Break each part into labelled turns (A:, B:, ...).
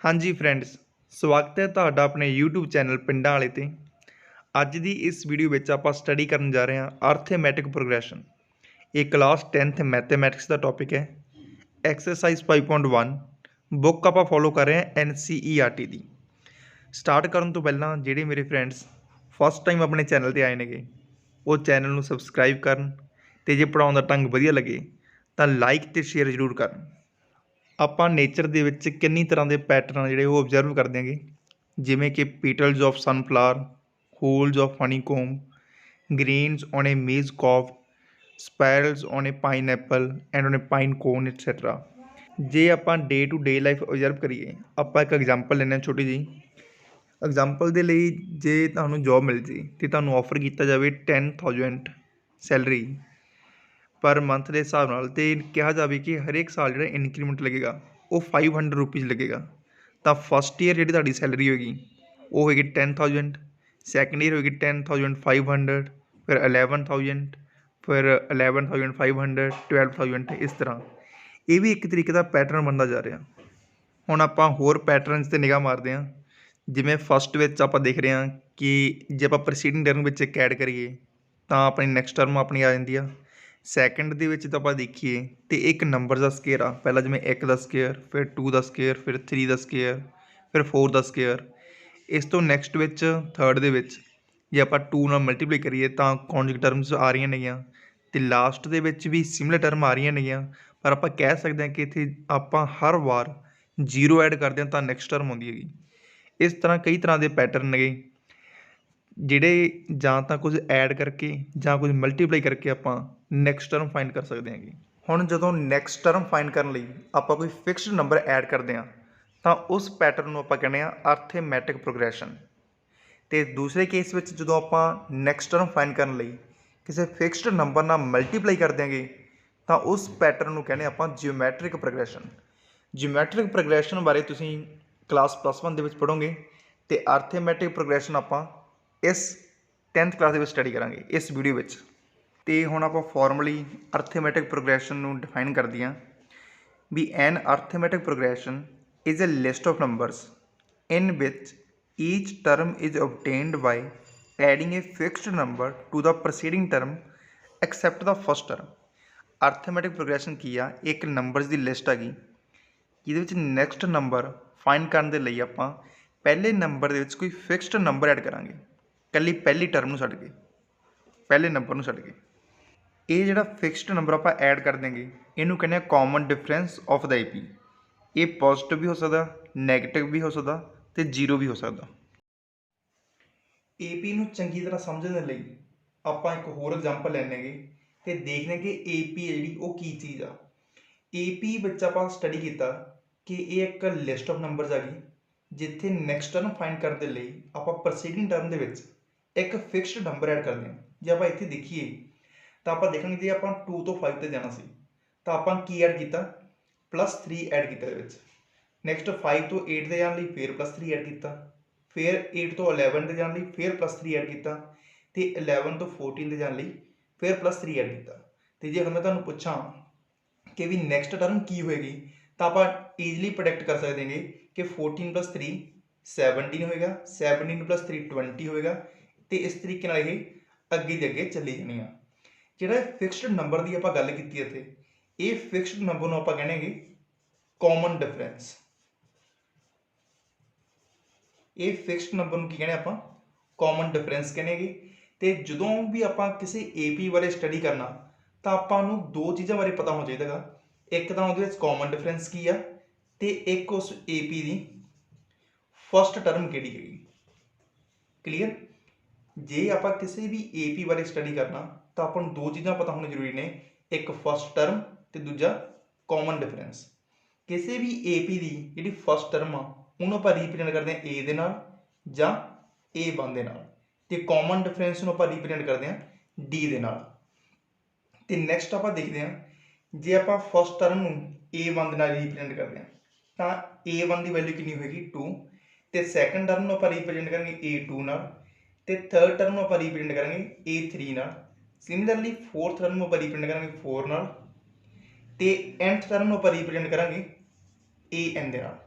A: हाँ जी फ्रेंड्स, ਸਵਾਗਤ ਹੈ ਤੁਹਾਡਾ ਆਪਣੇ YouTube ਚੈਨਲ ਪਿੰਡਾਂ ਵਾਲੇ 'ਤੇ। ਅੱਜ ਦੀ ਇਸ ਵੀਡੀਓ ਵਿੱਚ ਆਪਾਂ ਸਟੱਡੀ ਕਰਨ ਜਾ ਰਹੇ ਹਾਂ ਅਰਥਮੈਟਿਕ ਪ੍ਰੋਗਰੈਸ਼ਨ। ਇਹ ਕਲਾਸ 10th ਮੈਥਮੈਟਿਕਸ ਦਾ ਟੌਪਿਕ ਹੈ। ਐਕਸਰਸਾਈਜ਼ 5.1 ਬੁੱਕ ਆਪਾਂ ਫੋਲੋ ਕਰ ਰਹੇ ਹਾਂ NCERT ਦੀ। ਸਟਾਰਟ ਕਰਨ ਤੋਂ ਪਹਿਲਾਂ ਜਿਹੜੇ ਮੇਰੇ ਫਰੈਂਡਸ ਫਸਟ ਟਾਈਮ ਆਪਣੇ ਚੈਨਲ 'ਤੇ ਆਏ ਨੇਗੇ, ਉਹ ਚੈਨਲ ਨੂੰ ਸਬਸਕ੍ਰਾਈਬ ਕਰਨ ਅਤੇ ਜੇ ਪੜ੍ਹਾਉਣ ਦਾ ਢੰਗ ਵਧੀਆ ਲੱਗੇ ਤਾਂ ਲਾਈਕ ਅਤੇ ਸ਼ੇਅਰ ਜ਼ਰੂਰ ਕਰਨ। ਆਪਾਂ ਨੇਚਰ ਦੇ ਵਿੱਚ ਕਿੰਨੀ ਤਰ੍ਹਾਂ ਦੇ ਪੈਟਰਨ ਜਿਹੜੇ ਉਹ ਓਬਜ਼ਰਵ ਕਰਦੇ ਹੈਗੇ, ਜਿਵੇਂ ਕਿ petals of sunflower, holes of honeycomb, grains on a maize cob, spirals on a pineapple and on a pine cone et cetera. ਜੇ ਆਪਾਂ day to day life observe ਕਰੀਏ, ਆਪਾਂ ਇੱਕ ਐਗਜ਼ਾਮਪਲ ਲੈਂਦੇ ਹਾਂ ਛੋਟੀ ਜਿਹੀ। ਐਗਜ਼ਾਮਪਲ ਦੇ ਲਈ, ਜੇ ਤੁਹਾਨੂੰ ਜੋਬ ਮਿਲ ਜੇ ਅਤੇ ਤੁਹਾਨੂੰ ਆਫਰ ਕੀਤਾ ਜਾਵੇ 10,000 ਸੈਲਰੀ ਪਰ ਮੰਥ ਦੇ ਹਿਸਾਬ ਨਾਲ, ਅਤੇ ਕਿਹਾ ਜਾਵੇ ਕਿ ਹਰੇਕ ਸਾਲ ਜਿਹੜਾ ਇਨਕਰੀਮੈਂਟ ਲੱਗੇਗਾ ਉਹ 500 ਰੁਪੀਜ਼ ਲੱਗੇਗਾ, ਤਾਂ ਫਸਟ ਈਅਰ ਜਿਹੜੀ ਤੁਹਾਡੀ ਸੈਲਰੀ ਹੋਏਗੀ ਉਹ ਹੋਏਗੀ 10,000, ਸੈਕਿੰਡ ਈਅਰ ਹੋਏਗੀ 10,500, ਫਿਰ 11,000, ਫਿਰ 11,500, 12,000, ਇਸ ਤਰ੍ਹਾਂ। ਇਹ ਵੀ ਇੱਕ ਤਰੀਕੇ ਦਾ ਪੈਟਰਨ ਬਣਦਾ ਜਾ ਰਿਹਾ। ਹੁਣ ਆਪਾਂ ਹੋਰ ਪੈਟਰਨਸ 'ਤੇ ਨਿਗਾਹ ਮਾਰਦੇ ਹਾਂ। ਜਿਵੇਂ ਫਸਟ ਵਿੱਚ ਆਪਾਂ ਦੇਖ ਰਹੇ ਹਾਂ ਕਿ ਜੇ ਆਪਾਂ ਪ੍ਰਸੀਡਿੰਗ ਟਰਮ ਵਿੱਚ ਇੱਕ ਐਡ ਕਰੀਏ ਤਾਂ ਆਪਣੀ ਨੈਕਸਟ ਟਰਮ ਆਪਣੀ ਆ ਜਾਂਦੀ ਆ। ਸੈਕਿੰਡ ਦੇ ਵਿੱਚ ਤਾਂ ਆਪਾਂ ਦੇਖੀਏ ਤਾਂ ਇੱਕ ਨੰਬਰ ਦਾ ਸਕੇਅਰ ਆ, ਪਹਿਲਾਂ ਜਿਵੇਂ 1 ਦਾ ਸਕੇਅਰ, ਫਿਰ 2 ਦਾ ਸਕੇਅਰ, ਫਿਰ 3 ਦਾ ਸਕੇਅਰ, ਫਿਰ 4 ਦਾ ਸਕੇਅਰ। ਇਸ ਤੋਂ ਨੈਕਸਟ ਵਿੱਚ ਥਰਡ ਦੇ ਵਿੱਚ ਜੇ ਆਪਾਂ 2 ਨਾਲ ਮਲਟੀਪਲਾਈ ਕਰੀਏ ਤਾਂ ਕੌਂਜੂਗੇਟ ਟਰਮਸ ਆ ਰਹੀਆਂ ਨੇਗੀਆਂ, ਅਤੇ ਲਾਸਟ ਦੇ ਵਿੱਚ ਵੀ ਸਿਮਿਲਰ ਟਰਮ ਆ ਰਹੀਆਂ ਨੇਗੀਆਂ। ਪਰ ਆਪਾਂ ਕਹਿ ਸਕਦੇ ਹਾਂ ਕਿ ਇੱਥੇ ਆਪਾਂ ਹਰ ਵਾਰ 0 ਐਡ ਕਰਦੇ ਹਾਂ ਤਾਂ ਨੈਕਸਟ ਟਰਮ ਆਉਂਦੀ ਹੈਗੀ। ਇਸ ਤਰ੍ਹਾਂ ਕਈ ਤਰ੍ਹਾਂ ਦੇ ਪੈਟਰਨ ਨੇਗੇ, ਜਿਹੜੇ ਜਾਂ ਤਾਂ ਕੁਝ ਐਡ ਕਰਕੇ ਜਾਂ ਕੁਝ ਮਲਟੀਪਲਾਈ ਕਰਕੇ ਆਪਾਂ ਨੈਕਸਟ ਟਰਮ ਫਾਈਂਡ ਕਰ ਸਕਦੇ ਹੈਗੇ। ਹੁਣ ਜਦੋਂ ਨੈਕਸਟ ਟਰਮ ਫਾਈਂਡ ਕਰਨ ਲਈ ਆਪਾਂ ਕੋਈ ਫਿਕਸਡ ਨੰਬਰ ਐਡ ਕਰਦੇ ਹਾਂ ਤਾਂ ਉਸ ਪੈਟਰਨ ਨੂੰ ਆਪਾਂ ਕਹਿੰਦੇ ਹਾਂ ਅਰਥਮੈਟਿਕ ਪ੍ਰੋਗਰੈਸ਼ਨ। ਅਤੇ ਦੂਸਰੇ ਕੇਸ ਵਿੱਚ ਜਦੋਂ ਆਪਾਂ ਨੈਕਸਟ ਟਰਮ ਫਾਈਂਡ ਕਰਨ ਲਈ ਕਿਸੇ ਫਿਕਸਡ ਨੰਬਰ ਨਾਲ ਮਲਟੀਪਲਾਈ ਕਰ ਦਿਆਂਗੇ ਤਾਂ ਉਸ ਪੈਟਰਨ ਨੂੰ ਕਹਿੰਦੇ ਆਪਾਂ ਜਿਓਮੈਟ੍ਰਿਕ ਪ੍ਰੋਗਰੈਸ਼ਨ। ਜਿਓਮੈਟ੍ਰਿਕ ਪ੍ਰੋਗਰੈਸ਼ਨ ਬਾਰੇ ਤੁਸੀਂ ਕਲਾਸ +1 ਦੇ ਵਿੱਚ ਪੜ੍ਹੋਗੇ, ਅਤੇ ਅਰਥਮੈਟਿਕ ਪ੍ਰੋਗਰੈਸ਼ਨ ਆਪਾਂ ਇਸ 10th ਕਲਾਸ ਦੇ ਵਿੱਚ ਸਟੱਡੀ ਕਰਾਂਗੇ ਇਸ ਵੀਡੀਓ ਵਿੱਚ। ਅਤੇ ਹੁਣ ਆਪਾਂ ਫਾਰਮਲੀ ਅਰਥਮੈਟਿਕ ਪ੍ਰੋਗਰੈਸ਼ਨ ਨੂੰ ਡਿਫਾਈਨ ਕਰਦੇ ਹਾਂ ਵੀ an arithmetic progression is a list of numbers in which each term is obtained by adding a fixed number to the preceding term except the first term। Arithmetic progression ਕੀ ਆ? ਇੱਕ numbers ਦੀ list ਹੈਗੀ ਜਿਹਦੇ ਵਿੱਚ next number find ਕਰਨ ਦੇ ਲਈ ਆਪਾਂ ਪਹਿਲੇ ਨੰਬਰ ਦੇ ਵਿੱਚ ਕੋਈ ਫਿਕਸਡ ਨੰਬਰ ਐਡ ਕਰਾਂਗੇ, ਇਕੱਲੀ ਪਹਿਲੀ ਟਰਮ ਨੂੰ ਛੱਡ ਕੇ, ਪਹਿਲੇ ਨੰਬਰ ਨੂੰ ਛੱਡ ਕੇ। ਇਹ ਜਿਹੜਾ ਫਿਕਸਡ ਨੰਬਰ ਆਪਾਂ ਐਡ ਕਰ ਦੇਂਗੇ ਇਹਨੂੰ ਕਹਿੰਦੇ ਆ common difference of the AP। ਇਹ ਪੋਜ਼ੀਟਿਵ ਵੀ ਹੋ ਸਕਦਾ, ਨੈਗੇਟਿਵ ਵੀ ਹੋ ਸਕਦਾ, ਅਤੇ 0 ਵੀ ਹੋ ਸਕਦਾ। AP ਨੂੰ ਚੰਗੀ ਤਰ੍ਹਾਂ ਸਮਝਣ ਦੇ ਲਈ ਆਪਾਂ ਇੱਕ ਹੋਰ ਐਗਜ਼ਾਮਪਲ ਲੈਂਦੇ ਹੈਗੇ ਅਤੇ ਦੇਖਦੇ ਕਿ AP ਹੈ ਜਿਹੜੀ ਉਹ ਕੀ ਚੀਜ਼ ਆ। AP ਵਿੱਚ ਆਪਾਂ ਸਟੱਡੀ ਕੀਤਾ ਕਿ ਇਹ ਇੱਕ ਲਿਸਟ ਆਫ ਨੰਬਰਸ ਹੈਗੀ ਜਿੱਥੇ ਨੈਕਸਟ ਟਰਮ ਫਾਈਂਡ ਕਰਨ ਦੇ ਲਈ ਆਪਾਂ ਪ੍ਰਸੀਡਿੰਗ ਟਰਮ ਦੇ ਵਿੱਚ ਇੱਕ ਫਿਕਸਡ ਨੰਬਰ ਐਡ ਕਰਦੇ ਹਾਂ। ਜੇ ਆਪਾਂ ਇੱਥੇ ਦੇਖੀਏ ਤਾਂ ਆਪਾਂ ਦੇਖਾਂਗੇ ਜੇ ਆਪਾਂ 2 ਤੋਂ 5 'ਤੇ ਜਾਣਾ ਸੀ ਤਾਂ ਆਪਾਂ ਕੀ ਐਡ ਕੀਤਾ? +3 ਐਡ ਕੀਤਾ ਇਹਦੇ ਵਿੱਚ। ਨੈਕਸਟ 5 ਤੋਂ 8 'ਤੇ ਜਾਣ ਲਈ ਫਿਰ +3 ਐਡ ਕੀਤਾ, ਫਿਰ 8 ਤੋਂ 11 'ਤੇ ਜਾਣ ਲਈ ਫਿਰ +3 ਐਡ ਕੀਤਾ, ਅਤੇ 11 ਤੋਂ 14 'ਤੇ ਜਾਣ ਲਈ ਫਿਰ +3 ਐਡ ਕੀਤਾ। ਅਤੇ ਜੇ ਹੁਣ ਮੈਂ ਤੁਹਾਨੂੰ ਪੁੱਛਾਂ ਕਿ ਵੀ ਨੈਕਸਟ ਟਰਮ ਕੀ ਹੋਏਗੀ ਤਾਂ ਆਪਾਂ ਈਜ਼ਲੀ ਪ੍ਰੋਡਿਕਟ ਕਰ ਸਕਦੇ ਹੈਗੇ ਕਿ 14 + 3 17 ਹੋਏਗਾ, 17 + 3 20 ਹੋਏਗਾ, ਅਤੇ ਇਸ ਤਰੀਕੇ ਨਾਲ ਇਹ ਅੱਗੇ ਦੇ ਅੱਗੇ ਚੱਲੀ ਜਾਣੀ ਆ। ਜਿਹੜਾ ਫਿਕਸਡ ਨੰਬਰ ਦੀ ਆਪਾਂ ਗੱਲ ਕੀਤੀ ਇੱਥੇ, ਇਹ ਫਿਕਸਡ ਨੰਬਰ ਨੂੰ ਆਪਾਂ ਕਹਿੰਦੇ ਹੈਗੇ ਕਾਮਨ ਡਿਫਰੈਂਸ। ਇਹ ਫਿਕਸਡ ਨੰਬਰ ਨੂੰ ਕੀ ਕਹਿੰਦੇ ਆਪਾਂ? ਕਾਮਨ ਡਿਫਰੈਂਸ ਕਹਿੰਦੇ ਹੈਗੇ। ਅਤੇ ਜਦੋਂ ਵੀ ਆਪਾਂ ਕਿਸੇ AP ਬਾਰੇ ਸਟੱਡੀ ਕਰਨਾ ਤਾਂ ਆਪਾਂ ਨੂੰ ਦੋ ਚੀਜ਼ਾਂ ਬਾਰੇ ਪਤਾ ਹੋਣਾ ਚਾਹੀਦਾ ਹੈਗਾ। ਇੱਕ ਤਾਂ ਉਹਦੇ ਵਿੱਚ ਕਾਮਨ ਡਿਫਰੈਂਸ ਕੀ ਆ, ਅਤੇ ਇੱਕ ਉਸ AP ਦੀ ਫਸਟ ਟਰਮ ਕਿਹੜੀ ਹੈਗੀ। ਕਲੀਅਰ? ਜੇ ਆਪਾਂ ਕਿਸੇ ਵੀ AP ਬਾਰੇ ਸਟੱਡੀ ਕਰਨਾ ਤਾਂ ਆਪਾਂ ਨੂੰ ਦੋ ਚੀਜ਼ਾਂ ਪਤਾ ਹੋਣੀ ਜ਼ਰੂਰੀ ਨੇ, ਇੱਕ ਫਸਟ ਟਰਮ ਅਤੇ ਦੂਜਾ ਕਾਮਨ ਡਿਫਰੈਂਸ। ਕਿਸੇ ਵੀ AP ਦੀ ਜਿਹੜੀ ਫਸਟ ਟਰਮ ਆ ਉਹਨੂੰ ਆਪਾਂ ਰੀਪ੍ਰਜੈਂਟ ਕਰਦੇ ਹਾਂ A ਦੇ ਨਾਲ ਜਾਂ A1 ਦੇ ਨਾਲ, ਅਤੇ ਕਾਮਨ ਡਿਫਰੈਂਸ ਨੂੰ ਆਪਾਂ ਰੀਪ੍ਰਜੈਂਟ ਕਰਦੇ ਹਾਂ D ਦੇ ਨਾਲ। ਅਤੇ ਨੈਕਸਟ ਆਪਾਂ ਦੇਖਦੇ ਹਾਂ, ਜੇ ਆਪਾਂ ਫਸਟ ਟਰਮ ਨੂੰ A1 ਦੇ ਨਾਲ ਰੀਪ੍ਰਜੈਂਟ ਕਰਦੇ ਹਾਂ ਤਾਂ A1 ਦੀ ਵੈਲਿਊ ਕਿੰਨੀ ਹੋਏਗੀ? 2, ਅਤੇ ਸੈਕੰਡ ਟਰਮ ਨੂੰ ਆਪਾਂ ਰੀਪ੍ਰਜੈਂਟ ਕਰਾਂਗੇ A2 ਨਾਲ, ਅਤੇ ਥਰਡ ਟਰਮ ਨੂੰ ਆਪਾਂ ਰੀਪ੍ਰਜੈਂਟ ਕਰਾਂਗੇ A3 ਨਾਲ। ਸਿਮਿਲਰਲੀ ਫੋਰਥ ਟਰਮ ਨੂੰ ਆਪਾਂ ਰੀਪ੍ਰਜੈਂਟ ਕਰਾਂਗੇ 4 ਨਾਲ, ਅਤੇ nth ਟਰਮ ਨੂੰ ਆਪਾਂ ਰੀਪ੍ਰਜੈਂਟ ਕਰਾਂਗੇ AN ਦੇ ਨਾਲ।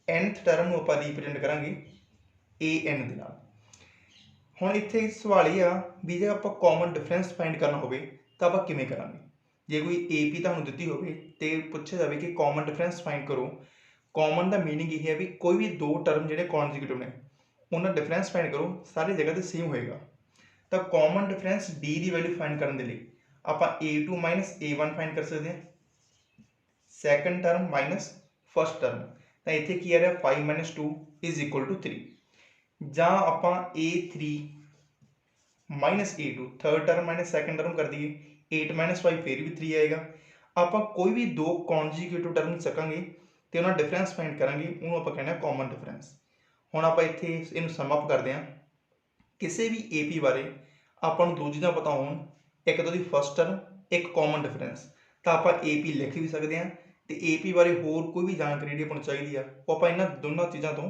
A: nth टर्म ਨੂੰ ਆਪਾਂ रिप्रेजेंट करांगे an ਦੇ ਨਾਲ। ਹੁਣ ਇੱਥੇ सवाल ਇਹ ਆ ਵੀ ਜੇ ਆਪਾਂ ਕਾਮਨ ਡਿਫਰੈਂਸ फाइंड करना ਹੋਵੇ ਤਾਂ ਆਪਾਂ ਕਿਵੇਂ ਕਰਾਂਗੇ। ਜੇ ਕੋਈ AP ਤੁਹਾਨੂੰ ਦਿੱਤੀ ਹੋਵੇ ਤੇ ਪੁੱਛਿਆ ਜਾਵੇ ਕਿ ਕਾਮਨ ਡਿਫਰੈਂਸ फाइंड ਕਰੋ, ਕਾਮਨ ਦਾ ਮੀਨਿੰਗ ਇਹ ਹੈ ਵੀ ਕੋਈ ਵੀ ਦੋ ਟਰਮ ਜਿਹੜੇ ਕੌਨਜੂਗੇਟਿਵ ਨੇ ਉਹਨਾਂ ਡਿਫਰੈਂਸ फाइंड ਕਰੋ, ਸਾਰੀ ਜਗ੍ਹਾ ਤੇ ਸੇਮ ਹੋਏਗਾ। ਤਾਂ ਕਾਮਨ ਡਿਫਰੈਂਸ D ਦੀ ਵੈਲਿਊ फाइंड ਕਰਨ ਦੇ ਲਈ ਆਪਾਂ A2 A1 फाइंड कर सकते हैं। Second term minus first term, तो इत्थे की आ रहा 5 - 2 = 3। जां आपां A3 - A2 third term minus second term कर दिए, 8 - 5 फिर भी 3 आएगा। आपां कोई भी दो कॉन्जिक्यूटिव टर्म चकांगे तो उन्हां डिफरेंस फाइंड करांगे, उन्होंने आपां कहना कॉमन डिफरेंस। हुण आपां इत्थे इहनूं सम अप करदे हां। किसी भी AP बारे आपां नूं दो चीज़ां पता होण, एक तो फर्स्ट टर्म, एक कॉमन डिफरेंस, तो आप AP लिख भी सकते हैं। तो AP बारे होर कोई भी जानकारी जी अपन चाहिए वो आप इन्होंने दोनों चीज़ों तो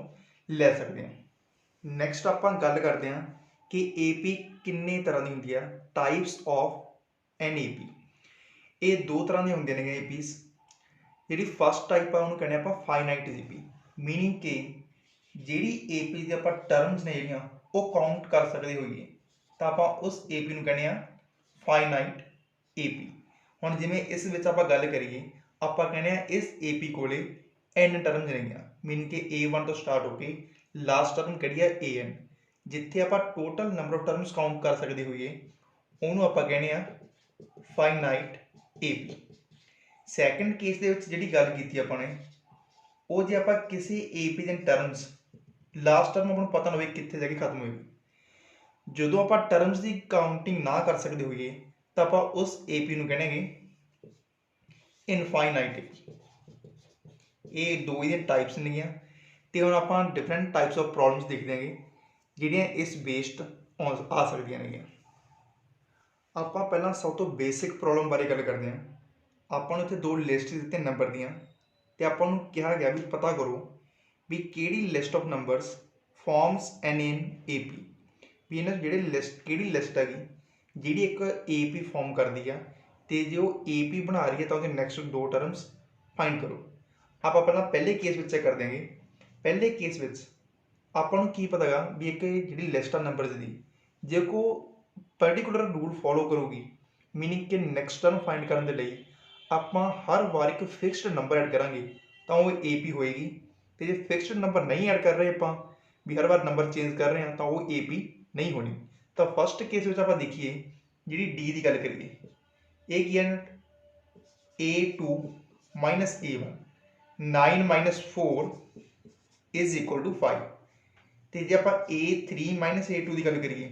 A: लै सकते हैं। नैक्सट आप गल करते हैं कि AP किन्ने तरह की होंगी है, टाइप्स ऑफ एन AP। ये दो तरह की होंगे ने APs। जी फस्ट टाइप है उन्होंने कहने आप फाइनाइट AP, मीनिंग कि जी AP की आप टर्म्स ने जो वो काउंट कर सकते होइए तो आप उस AP को कहने फाइनाइट AP। हुण जिवें इस विच आपां गल करिए, आपां कहने इस AP कोले n टर्म्स ने, मीनिंग कि A1 तो स्टार्ट होके लास्ट टर्म कही है AN। जिथे आपां total number of terms count कर सकते होइए उन्होंने आपां कहने finite AP। Second case the विच जिहड़ी गल कीती आपां ने वो जे आपां किसी AP दे टर्म्स लास्ट टर्म आपां नूं पता ना होवे कित्थे जाके खत्म होएगी, ਜਦੋਂ ਆਪਾਂ ਟਰਮਸ ਦੀ ਕਾਊਂਟਿੰਗ ਨਾ ਕਰ ਸਕਦੇ ਹੋਈਏ ਤਾਂ ਆਪਾਂ ਉਸ AP ਨੂੰ ਕਹਾਂਗੇ ਇਨਫਾਈਨਾਈਟ AP। ਇਹ ਦੋ ਹੀ ਟਾਈਪਸ ਨੇਗੀਆਂ ਤੇ ਹੁਣ ਆਪਾਂ ਡਿਫਰੈਂਟ ਟਾਈਪਸ ਆਫ ਪ੍ਰੋਬਲਮਸ ਦੇਖਦੇ ਹਾਂਗੇ ਜਿਹੜੀਆਂ ਇਸ ਬੇਸਡ ਆ ਸਕਦੀਆਂ ਨੇਗੀਆਂ। ਆਪਾਂ ਪਹਿਲਾਂ ਸਭ ਤੋਂ ਬੇਸਿਕ ਪ੍ਰੋਬਲਮ ਬਾਰੇ ਗੱਲ ਕਰਦੇ ਹਾਂ। ਆਪਾਂ ਨੂੰ ਇੱਥੇ ਦੋ ਲਿਸਟ ਦਿੱਤੇ ਨੰਬਰ ਦੀਆਂ ਤੇ ਆਪਾਂ ਨੂੰ ਕਿਹਾ ਗਿਆ ਵੀ ਪਤਾ ਕਰੋ ਵੀ ਕਿਹੜੀ list of numbers farms N AP। भी इन्हें जो लिस्ट कि लिस्ट हैगी जी एक AP फॉर्म करती है तो जो AP बना रही है तो नैक्सट दो टर्म्स फाइंड करो। आप पहले केस में चेक कर देंगे। पहले केस में आपको की पता गा भी एक जी लिस्ट आ नंबर्स की जो को पर्टिकुलर रूल फॉलो करूगी, मीनिंग कि नैक्सट टर्म फाइंड करने के लिए आप हर बार एक फिक्सड नंबर ऐड करा तो वो AP होएगी। तो जो फिक्सड नंबर नहीं ऐड कर रहे आप भी हर बार नंबर चेंज कर रहे हैं तो वो AP नहीं होनी। तो फस्ट केस में आप देखिए जी D की गल करिए, ये की है A2 - A1, 9 - 4 = 5। तो जो आप A3 - A2 की गल करिए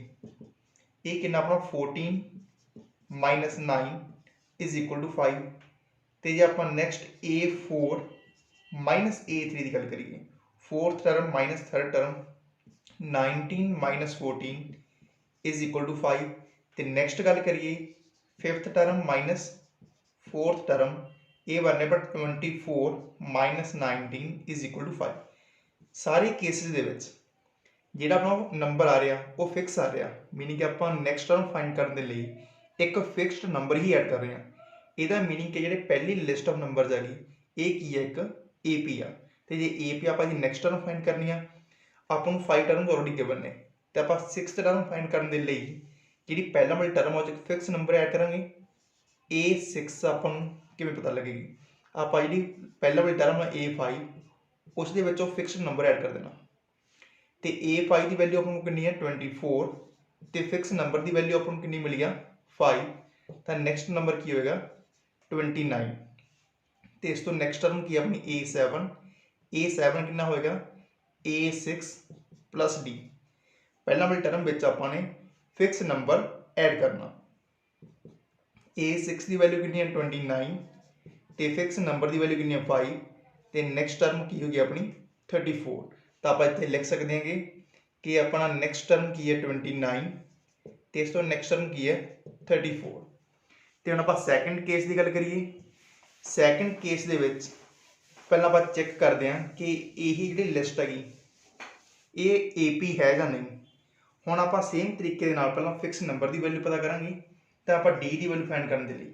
A: ये कि अपना 14 - 9 = 5। तो जो आप नैक्सट A4 - A3 की गल करिए, fourth term minus third term 19 - 14 = 5। तो नैक्सट गल करिए fifth term minus fourth term ये बनने पर 24 - 19 = 5। सारे केसिस दे विच जिहड़ा अपना नंबर आ रहा वो फिक्स आ रहा, मीनिंग कि आप नैक्सट टर्म फाइंड करने के लिए एक फिक्सड नंबर ही ऐड कर रहे हैं। यदा मीनिंग कि जो पहली लिस्ट ऑफ नंबर्स हैगी ये की है एक AP आ। तो जे AP आप नैक्सट टर्म फाइंड करनी है अपन 5 टर्म्स ऑलरेडी गिवन ने तो आप 6th टर्म फाइंड करने के लिए जी पहला वाली टर्म है फिक्स नंबर ऐड करेंगे A6 अपन किमें पता लगेगी। आप जी पहला वाली टर्म है A5 उस फिक्सड नंबर ऐड कर देना। तो A5 की वैल्यू अपन कितनी है 24 तो फिक्स नंबर की वैल्यू अपन कितनी मिली है 5। तो नैक्सट नंबर की होएगा 29। तो इस तो नैक्सट टर्म की अपनी A7 कितना होएगा A6 + D। पहला वाली टर्म में आपने फिक्स नंबर ऐड करना। A6 की वैल्यू कितनी है 29 तो फिक्स नंबर की वैल्यू कितनी है 5। तो नैक्सट टर्म की होगी अपनी 34। तो आप इतने लिख सकते हैं कि अपना नैक्सट टर्म की है 29 तो इस तो नैक्सट टर्म की है 34। तो हम आप सैकेंड केस की गल करिए। सैकेंड केस के पहला आप चेक करते हैं कि यही जी लिस्ट हैगी ये AP है या नहीं। हुण आप सेम तरीके दे नाल पहला फिक्स नंबर की वैल्यू पता करांगे तो आप D की वैल्यू फाइंड करने के लिए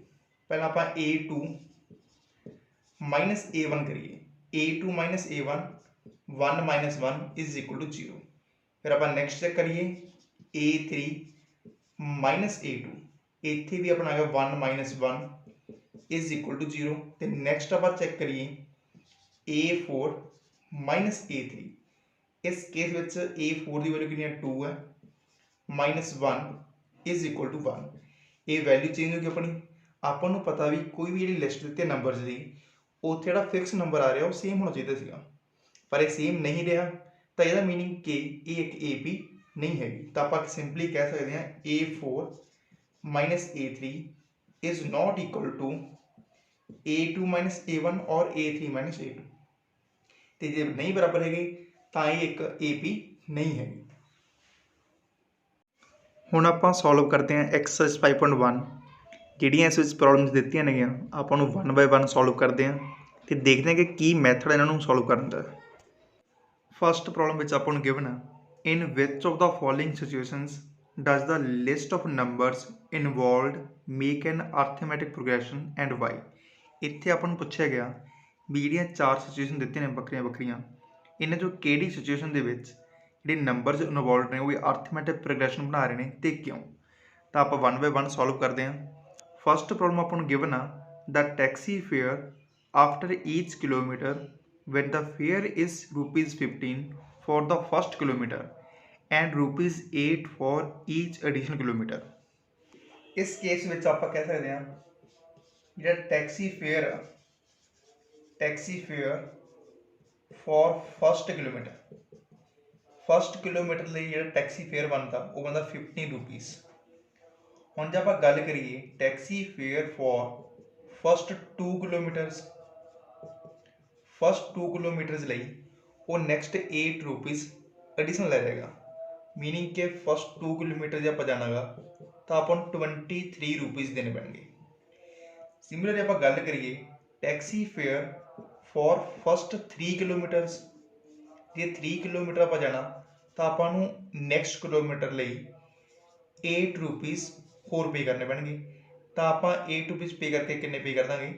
A: पहला आप A2 - A1 करिए। A2 - A1 1 minus 1 is equal to 0। फिर आप नैक्सट चेक करिए A3 माइनस A2, इत्थे भी अपना आ गया 1 माइनस 1 इज इक्वल टू 0। तो नैक्सट आप चेक करिए A4 माइनस A3, इस केस में A4 की वैल्यू कितनी है 2 है, माइनस 1 इज इक्वल टू 1, ये वैल्यू चेंज होगी अपनी। ਆਪਾਂ ਨੂੰ पता भी कोई भी जी लिस्ट दी नंबर्स की उत्थे जो फिक्स नंबर आ रहा वो सेम होना चाहिए सीगा, पर यह सेम नहीं रहा, तो यह मीनिंग कि ये एक AP नहीं हैगी। तो आप सिंपली कह सकते हैं A4 minus A3 is not equal to A2 minus A1 और A3 माइनस A2। तो जो नहीं बराबर है तो ये एक AP नहीं हैगी। ਹੁਣ ਆਪਾਂ ਸੋਲਵ ਕਰਦੇ ਹਾਂ ਐਕਸਰਸਾਈਜ਼ 5.1 ਜਿਹੜੀਆਂ ਇਸ ਵਿੱਚ ਪ੍ਰੋਬਲਮਸ ਦਿੱਤੀਆਂ ਨੇਗੀਆਂ ਆਪਾਂ ਨੂੰ 1 ਬਾਏ 1 ਸੋਲਵ ਕਰਦੇ ਹਾਂ ਤੇ ਦੇਖਦੇ ਹਾਂ ਕਿ ਕੀ ਮੈਥਡ ਇਹਨਾਂ ਨੂੰ ਸੋਲਵ ਕਰਨ ਦਾ। ਫਸਟ ਪ੍ਰੋਬਲਮ ਵਿੱਚ ਆਪਾਂ ਨੂੰ ਗਿਵਨ ਹੈ in which of the following situations does the list of numbers involved make an arithmetic progression and why. ਇੱਥੇ ਆਪਾਂ ਨੂੰ ਪੁੱਛਿਆ ਗਿਆ ਵੀ ਜਿਹੜੀਆਂ ਚਾਰ ਸਿਚੁਏਸ਼ਨ ਦਿੱਤੀਆਂ ਨੇ ਵੱਖਰੀਆਂ ਵੱਖਰੀਆਂ, ਇਹਨਾਂ 'ਚੋਂ ਕਿਹੜੀ ਸਿਚੁਏਸ਼ਨ ਦੇ ਵਿੱਚ ਜਿਹੜੇ ਨੰਬਰਸ ਇਨਵੋਲਵਡ ਨੇ ਉਹ ਅਰਥਮੈਟਿਕ ਪ੍ਰੋਗਰੈਸ਼ਨ ਬਣਾ ਰਹੇ ਨੇ ਤੇ ਕਿਉਂ। ਤਾਂ ਆਪਾਂ 1 ਬਾਏ 1 ਸੋਲਵ ਕਰਦੇ ਹਾਂ। ਫਸਟ ਪ੍ਰੋਬਲਮ ਆਪਾਂ ਨੂੰ ਗਿਵਨ ਆ the taxi fare after each kilometre when the fare is ₹15 for the first kilometer and ₹8 for each additional kilometer। इस केस में आप कह सकते हैं जो taxi fare for first kilometre लिए जो टैक्सी फेयर बनता वो बनता ₹15। हम जब आप गल करिए taxi fare for first 2 kilometres ਲਈ ਉਹ ਨੈਕਸਟ ₹8 ਐਡੀਸ਼ਨਲ ਲੈ ਜਾਏਗਾ, ਮੀਨਿੰਗ ਕਿ ਫਸਟ 2 ਕਿਲੋਮੀਟਰ ਜੇ ਆਪਾਂ ਜਾਣਾਗਾ ਤਾਂ ਆਪਾਂ ਨੂੰ ₹23 ਦੇਣੇ ਪੈਣਗੇ। ਸਿਮਿਲਰਲੀ ਆਪਾਂ ਗੱਲ ਕਰੀਏ taxi fare for first 3 kilometres, ਜੇ 3 ਕਿਲੋਮੀਟਰ ਆਪਾਂ ਜਾਣਾ ਤਾਂ ਆਪਾਂ ਨੂੰ ਨੈਕਸਟ ਕਿਲੋਮੀਟਰ ਲਈ ₹8 ਹੋਰ ਪੇ ਕਰਨੇ ਪੈਣਗੇ। ਤਾਂ ਆਪਾਂ ₹8 ਪੇ ਕਰਕੇ ਕਿੰਨੇ ਪੇ ਕਰ ਦਾਂਗੇ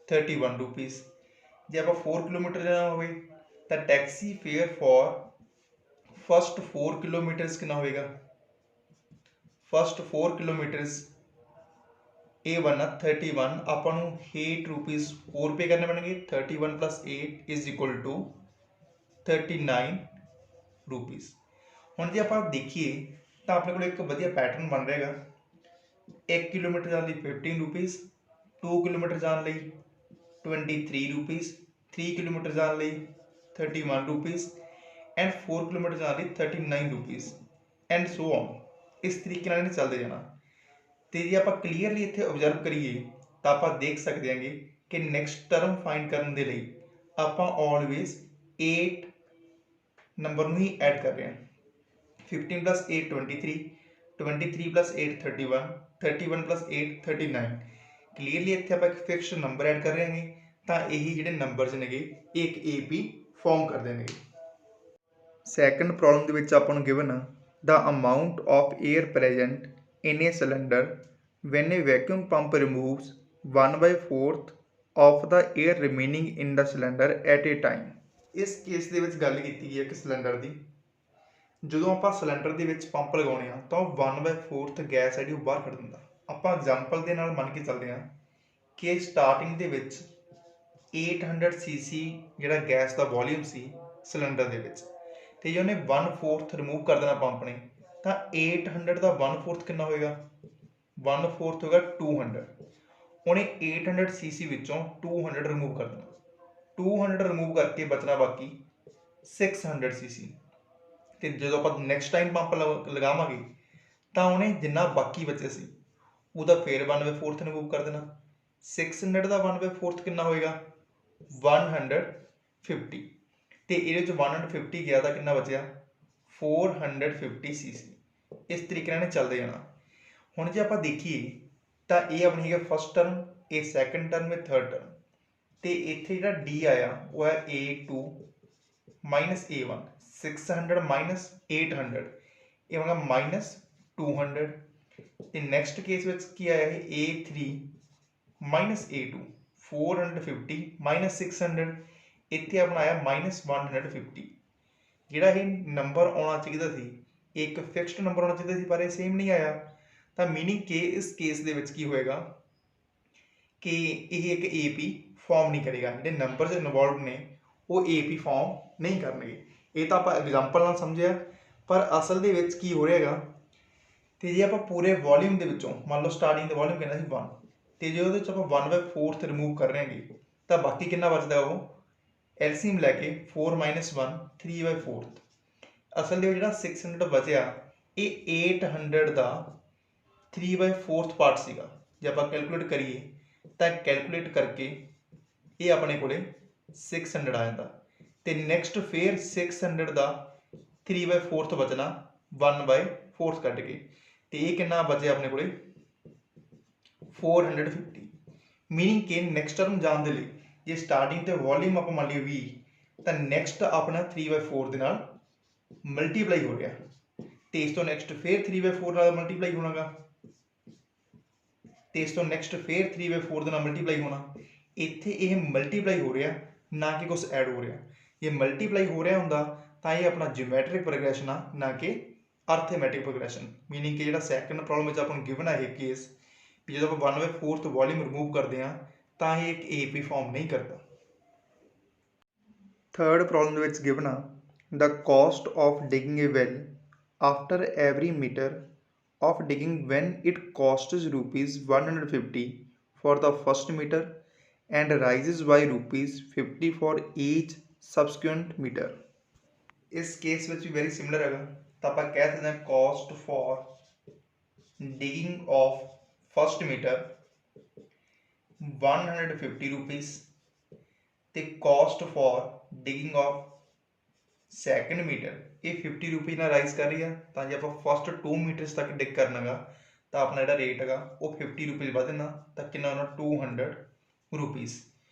A: ₹31। ਜੇ ਆਪਾਂ 4 ਕਿਲੋਮੀਟਰ ਜਾਣਾ ਹੋਵੇ ਤਾਂ taxi fare for first 4 kilometres ਕਿੰਨਾ ਹੋਵੇਗਾ, ਫਸਟ 4 ਕਿਲੋਮੀਟਰਸ ਇਹ ਬਣਨਾ 31, ਆਪਾਂ ਨੂੰ ₹8 ਹੋਰ ਪੇ ਕਰਨੇ ਪੈਣਗੇ। 31 + 8 ਇਜ਼ ਇਕੁਅਲ ਟੂ ₹39। ਹੁਣ ਜੇ ਆਪਾਂ ਦੇਖੀਏ ਤਾਂ ਆਪਣੇ ਕੋਲ ਇੱਕ ਵਧੀਆ ਪੈਟਰਨ ਬਣ ਰਿਹਾ ਹੈਗਾ। 1 ਕਿਲੋਮੀਟਰ ਜਾਣ ਲਈ ₹15, 2 ਕਿਲੋਮੀਟਰ ਜਾਣ ਲਈ ₹23, 3 ਕਿਲੋਮੀਟਰ ਜਾਣ ਲਈ ₹31 ਐਂਡ 4 ਕਿਲੋਮੀਟਰ ਜਾਣ ਲਈ ₹39 ਐਂਡ ਸੋ ਔਨ। ਇਸ ਤਰੀਕੇ ਨਾਲ ਇਹਨੇ ਚੱਲਦੇ ਜਾਣਾ। ਤੇ ਜੇ ਆਪਾਂ ਕਲੀਅਰਲੀ ਇੱਥੇ ਓਬਜ਼ਰਵ ਕਰੀਏ ਤਾਂ ਆਪਾਂ ਦੇਖ ਸਕਦੇ ਹਾਂਗੇ ਕਿ ਨੈਕਸਟ ਟਰਮ ਫਾਈਂਡ ਕਰਨ ਦੇ ਲਈ ਆਪਾਂ ਆਲਵੇਜ਼ 8 ਨੰਬਰ ਨੂੰ ਹੀ ਐਡ ਕਰ ਰਹੇ ਹਾਂ। 15 + 8 23, 23 + 8 31, 31 + 8 39। ਕਲੀਅਰਲੀ ਇੱਥੇ ਆਪਾਂ ਇੱਕ ਫਿਕਸਡ ਨੰਬਰ ਐਡ ਕਰ ਰਹੇ ਹਾਂਗੇ ਤਾਂ ਇਹੀ ਜਿਹੜੇ ਨੰਬਰਸ ਨੇਗੇ ਇੱਕ AP ਫਾਰਮ ਕਰਦੇ ਨੇਗੇ। ਸੈਕੰਡ ਪ੍ਰੋਬਲਮ ਦੇ ਵਿੱਚ ਆਪਾਂ ਨੂੰ given the amount of air present in a cylinder when a vacuum pump removes 1/4 of the air remaining in the cylinder at a time. ਇਸ ਕੇਸ ਦੇ ਵਿੱਚ ਗੱਲ ਕੀਤੀ ਗਈ ਹੈ ਕਿ ਸਿਲੰਡਰ ਦੀ ਜਦੋਂ ਆਪਾਂ ਸਿਲੰਡਰ ਦੇ ਵਿੱਚ ਪੰਪ ਲਗਾਉਣੇ ਆ ਤਾਂ 1/4 ਗੈਸ ਜਿਹੜੀ ਉਹ ਬਾਹਰ ਕੱਢ ਦਿੰਦਾ। ਆਪਾਂ ਐਗਜ਼ਾਮਪਲ ਦੇ ਨਾਲ ਮੰਨ ਕੇ ਚੱਲਦੇ ਹਾਂ ਕਿ ਸਟਾਰਟਿੰਗ ਦੇ ਵਿੱਚ 800 cc ਜਿਹੜਾ ਗੈਸ ਦਾ ਵੋਲੀਅਮ ਸੀ ਸਿਲੰਡਰ ਦੇ ਵਿੱਚ, ਤੇ ਜੇ ਉਹਨੇ 1/4 ਰਿਮੂਵ ਕਰ ਦੇਣਾ ਪੰਪ ਨੇ ਤਾਂ 800 ਦਾ 1/4 ਕਿੰਨਾ ਹੋਏਗਾ, 1/4 ਹੋਏਗਾ 200। ਉਹਨੇ 800 cc ਵਿੱਚੋਂ 200 ਰਿਮੂਵ ਕਰ ਦੇਣਾ, 200 ਰਿਮੂਵ ਕਰਕੇ ਬਚਣਾ ਬਾਕੀ 600 cc। ਤੇ ਜਦੋਂ ਆਪਾਂ ਨੈਕਸਟ ਟਾਈਮ ਪੰਪ ਲਗਾਵਾਂਗੇ ਤਾਂ ਉਹਨੇ ਜਿੰਨਾ ਬਾਕੀ ਬਚਿਆ ਸੀ ਉਹਦਾ ਫੇਰ 1/4 ਰਿਮੂਵ ਕਰ ਦੇਣਾ। 600 ਦਾ 1/4 ਕਿੰਨਾ ਹੋਏਗਾ 150, ਤੇ ਇਹਦੇ ਵਿੱਚ 150 ਗਿਆ ਤਾਂ ਕਿੰਨਾ ਬਚਿਆ 450 cc। ਇਸ ਤਰੀਕੇ ਨਾਲ ਚੱਲਦੇ ਜਾਣਾ। ਹੁਣ ਜੇ ਆਪਾਂ ਦੇਖੀਏ ਤਾਂ ਇਹ ਆਪਣੀ ਹੈਗਾ ਫਸਟ ਟਰਮ, ਇਹ ਸੈਕੰਡ ਟਰਮ, ਇਹ ਥਰਡ ਟਰਮ, ਤੇ ਇੱਥੇ ਜਿਹੜਾ D ਆਇਆ ਉਹ ਹੈ A2 ਮਾਈਨਸ A1, 600 ਮਾਈਨਸ 800 ਇਹ ਹੋਗਾ ਮਾਈਨਸ 200। ਤੇ ਨੈਕਸਟ ਕੇਸ ਵਿੱਚ ਕੀ ਆਇਆ ਹੈ A3 ਮਾਈਨਸ A2, 450 ਮਾਈਨਸ 600 ਇੱਥੇ ਆਪਣਾ ਆਇਆ -150। ਜਿਹੜਾ ਇਹ ਨੰਬਰ ਆਉਣਾ ਚਾਹੀਦਾ ਸੀ, ਇਹ ਇੱਕ ਫਿਕਸਡ ਨੰਬਰ ਆਉਣਾ ਚਾਹੀਦਾ ਸੀ, ਪਰ ਇਹ ਸੇਮ ਨਹੀਂ ਆਇਆ। ਤਾਂ ਮੀਨਿੰਗ ਕਿ ਇਸ ਕੇਸ ਦੇ ਵਿੱਚ ਕੀ ਹੋਏਗਾ ਕਿ ਇਹ ਇੱਕ AP ਫਾਰਮ ਨਹੀਂ ਕਰੇਗਾ। ਜਿਹੜੇ ਨੰਬਰਸ ਇਨਵੋਲਵ ਨੇ ਉਹ AP ਫਾਰਮ ਨਹੀਂ ਕਰਨਗੇ। ਇਹ ਤਾਂ ਆਪਾਂ ਐਗਜ਼ਾਮਪਲ ਨਾਲ ਸਮਝਿਆ, ਪਰ ਅਸਲ ਦੇ ਵਿੱਚ ਕੀ ਹੋ ਰਿਹਾ ਹੈਗਾ। ਤੇ ਜੇ ਆਪਾਂ ਪੂਰੇ ਵੋਲਿਊਮ ਦੇ ਵਿੱਚੋਂ ਮੰਨ ਲਓ ਸਟਾਰਟਿੰਗ ਦਾ ਵੋਲਿਊਮ ਕਿੰਨਾ ਸੀ 1, ਤੇ ਜੇ ਉਹਦੇ ਵਿੱਚ ਆਪਾਂ 1/4 ਰਿਮੂਵ ਕਰ ਰਹੇ ਹਾਂਗੇ ਤਾਂ ਬਾਕੀ ਕਿੰਨਾ ਬਚਦਾ, ਉਹ LCM ਲੈ ਕੇ 4 - 1 3/4। ਅਸਲ ਦੇ ਵਿੱਚ ਜਿਹੜਾ 600 ਬਚਿਆ ਇਹ 800 ਦਾ 3/4 ਪਾਰਟ ਸੀਗਾ। ਜੇ ਆਪਾਂ ਕੈਲਕੂਲੇਟ ਕਰੀਏ ਤਾਂ ਕੈਲਕੂਲੇਟ ਕਰਕੇ ਇਹ ਆਪਣੇ ਕੋਲੇ 600 ਆ ਜਾਂਦਾ। ਤੇ ਨੈਕਸਟ ਫੇਰ 600 ਦਾ 3/4 ਬਚਣਾ 1/4 ਕੱਢ ਕੇ, ਤੇ ਇਹ ਕਿੰਨਾ ਬਚਿਆ ਆਪਣੇ ਕੋਲੇ 450। ਮੀਨਿੰਗ ਕਿ ਨੈਕਸਟ ਟਰਮ ਜਾਣ ਦੇ ਲਈ ਜੇ ਸਟਾਰਟਿੰਗ ਤੇ ਵੋਲਿਊਮ ਆਪਾਂ ਮੰਨ ਲਈਏ 20, ਤਾਂ ਨੈਕਸਟ ਆਪਣਾ 3/4 ਦੇ ਨਾਲ ਮਲਟੀਪਲਾਈ ਹੋ ਰਿਹਾ, ਤੇ ਇਸ ਤੋਂ ਨੈਕਸਟ ਫੇਰ 3/4 ਨਾਲ ਮਲਟੀਪਲਾਈ ਹੋਣਾਗਾ, ਤੇ ਇਸ ਤੋਂ ਨੈਕਸਟ ਫੇਰ 3/4 ਦੇ ਨਾਲ ਮਲਟੀਪਲਾਈ ਹੋਣਾ। ਇੱਥੇ ਇਹ ਮਲਟੀਪਲਾਈ ਹੋ ਰਿਹਾ, ਨਾ ਕਿ ਕੁਛ ਐਡ ਹੋ ਰਿਹਾ। ਜੇ ਮਲਟੀਪਲਾਈ ਹੋ ਰਿਹਾ ਹੁੰਦਾ ਤਾਂ ਇਹ ਆਪਣਾ ਜਿਓਮੈਟ੍ਰਿਕ ਪ੍ਰੋਗਰੈਸ਼ਨ ਆ, ਨਾ ਕਿ ਅਰਥਮੈਟਿਕ ਪ੍ਰੋਗਰੈਸ਼ਨ। ਮੀਨਿੰਗ ਕਿ ਜਿਹੜਾ ਸੈਕੰਡ ਪ੍ਰੋਬਲਮ ਵਿੱਚ ਆਪਾਂ ਨੂੰ ਗਿਵਨ ਆ ਇਹ ਕੇਸ ਵੀ ਜਦੋਂ ਆਪਾਂ 1/4 ਵੋਲਿਊਮ ਰਿਮੂਵ ਕਰਦੇ ਹਾਂ ਤਾਂ ਇਹ ਇੱਕ AP ਫਾਰਮ ਨਹੀਂ ਕਰਦਾ। ਥਰਡ ਪ੍ਰੋਬਲਮ ਦੇ ਵਿੱਚ ਗਿਵਨ ਆ the cost of digging a well after every metre of digging when it costs ₹150 for the first meter and rises by ₹50 for each subsequent meter। ਇਸ ਕੇਸ ਵਿੱਚ ਵੀ very similar ਹੈਗਾ, ਤਾਂ ਆਪਾਂ ਕਹਿ ਸਕਦੇ ਹਾਂ cost for digging of first meter ₹150 ਤੇ cost for digging of second metre ਇਹ ₹50 ਨਾਲ ਰਾਈਜ਼ ਕਰ ਰਹੀ ਆ। ਤਾਂ ਜੇ ਆਪਾਂ ਫਸਟ 2 ਮੀਟਰਸ ਤੱਕ ਡਿਗ ਕਰਨਾ ਗਾ ਤਾਂ ਆਪਣਾ ਜਿਹੜਾ ਰੇਟ ਹੈਗਾ ਉਹ ₹50 ਵਧਣਾ, ਤਾਂ ਕਿੰਨਾ ਹੋਣਾ ₹200।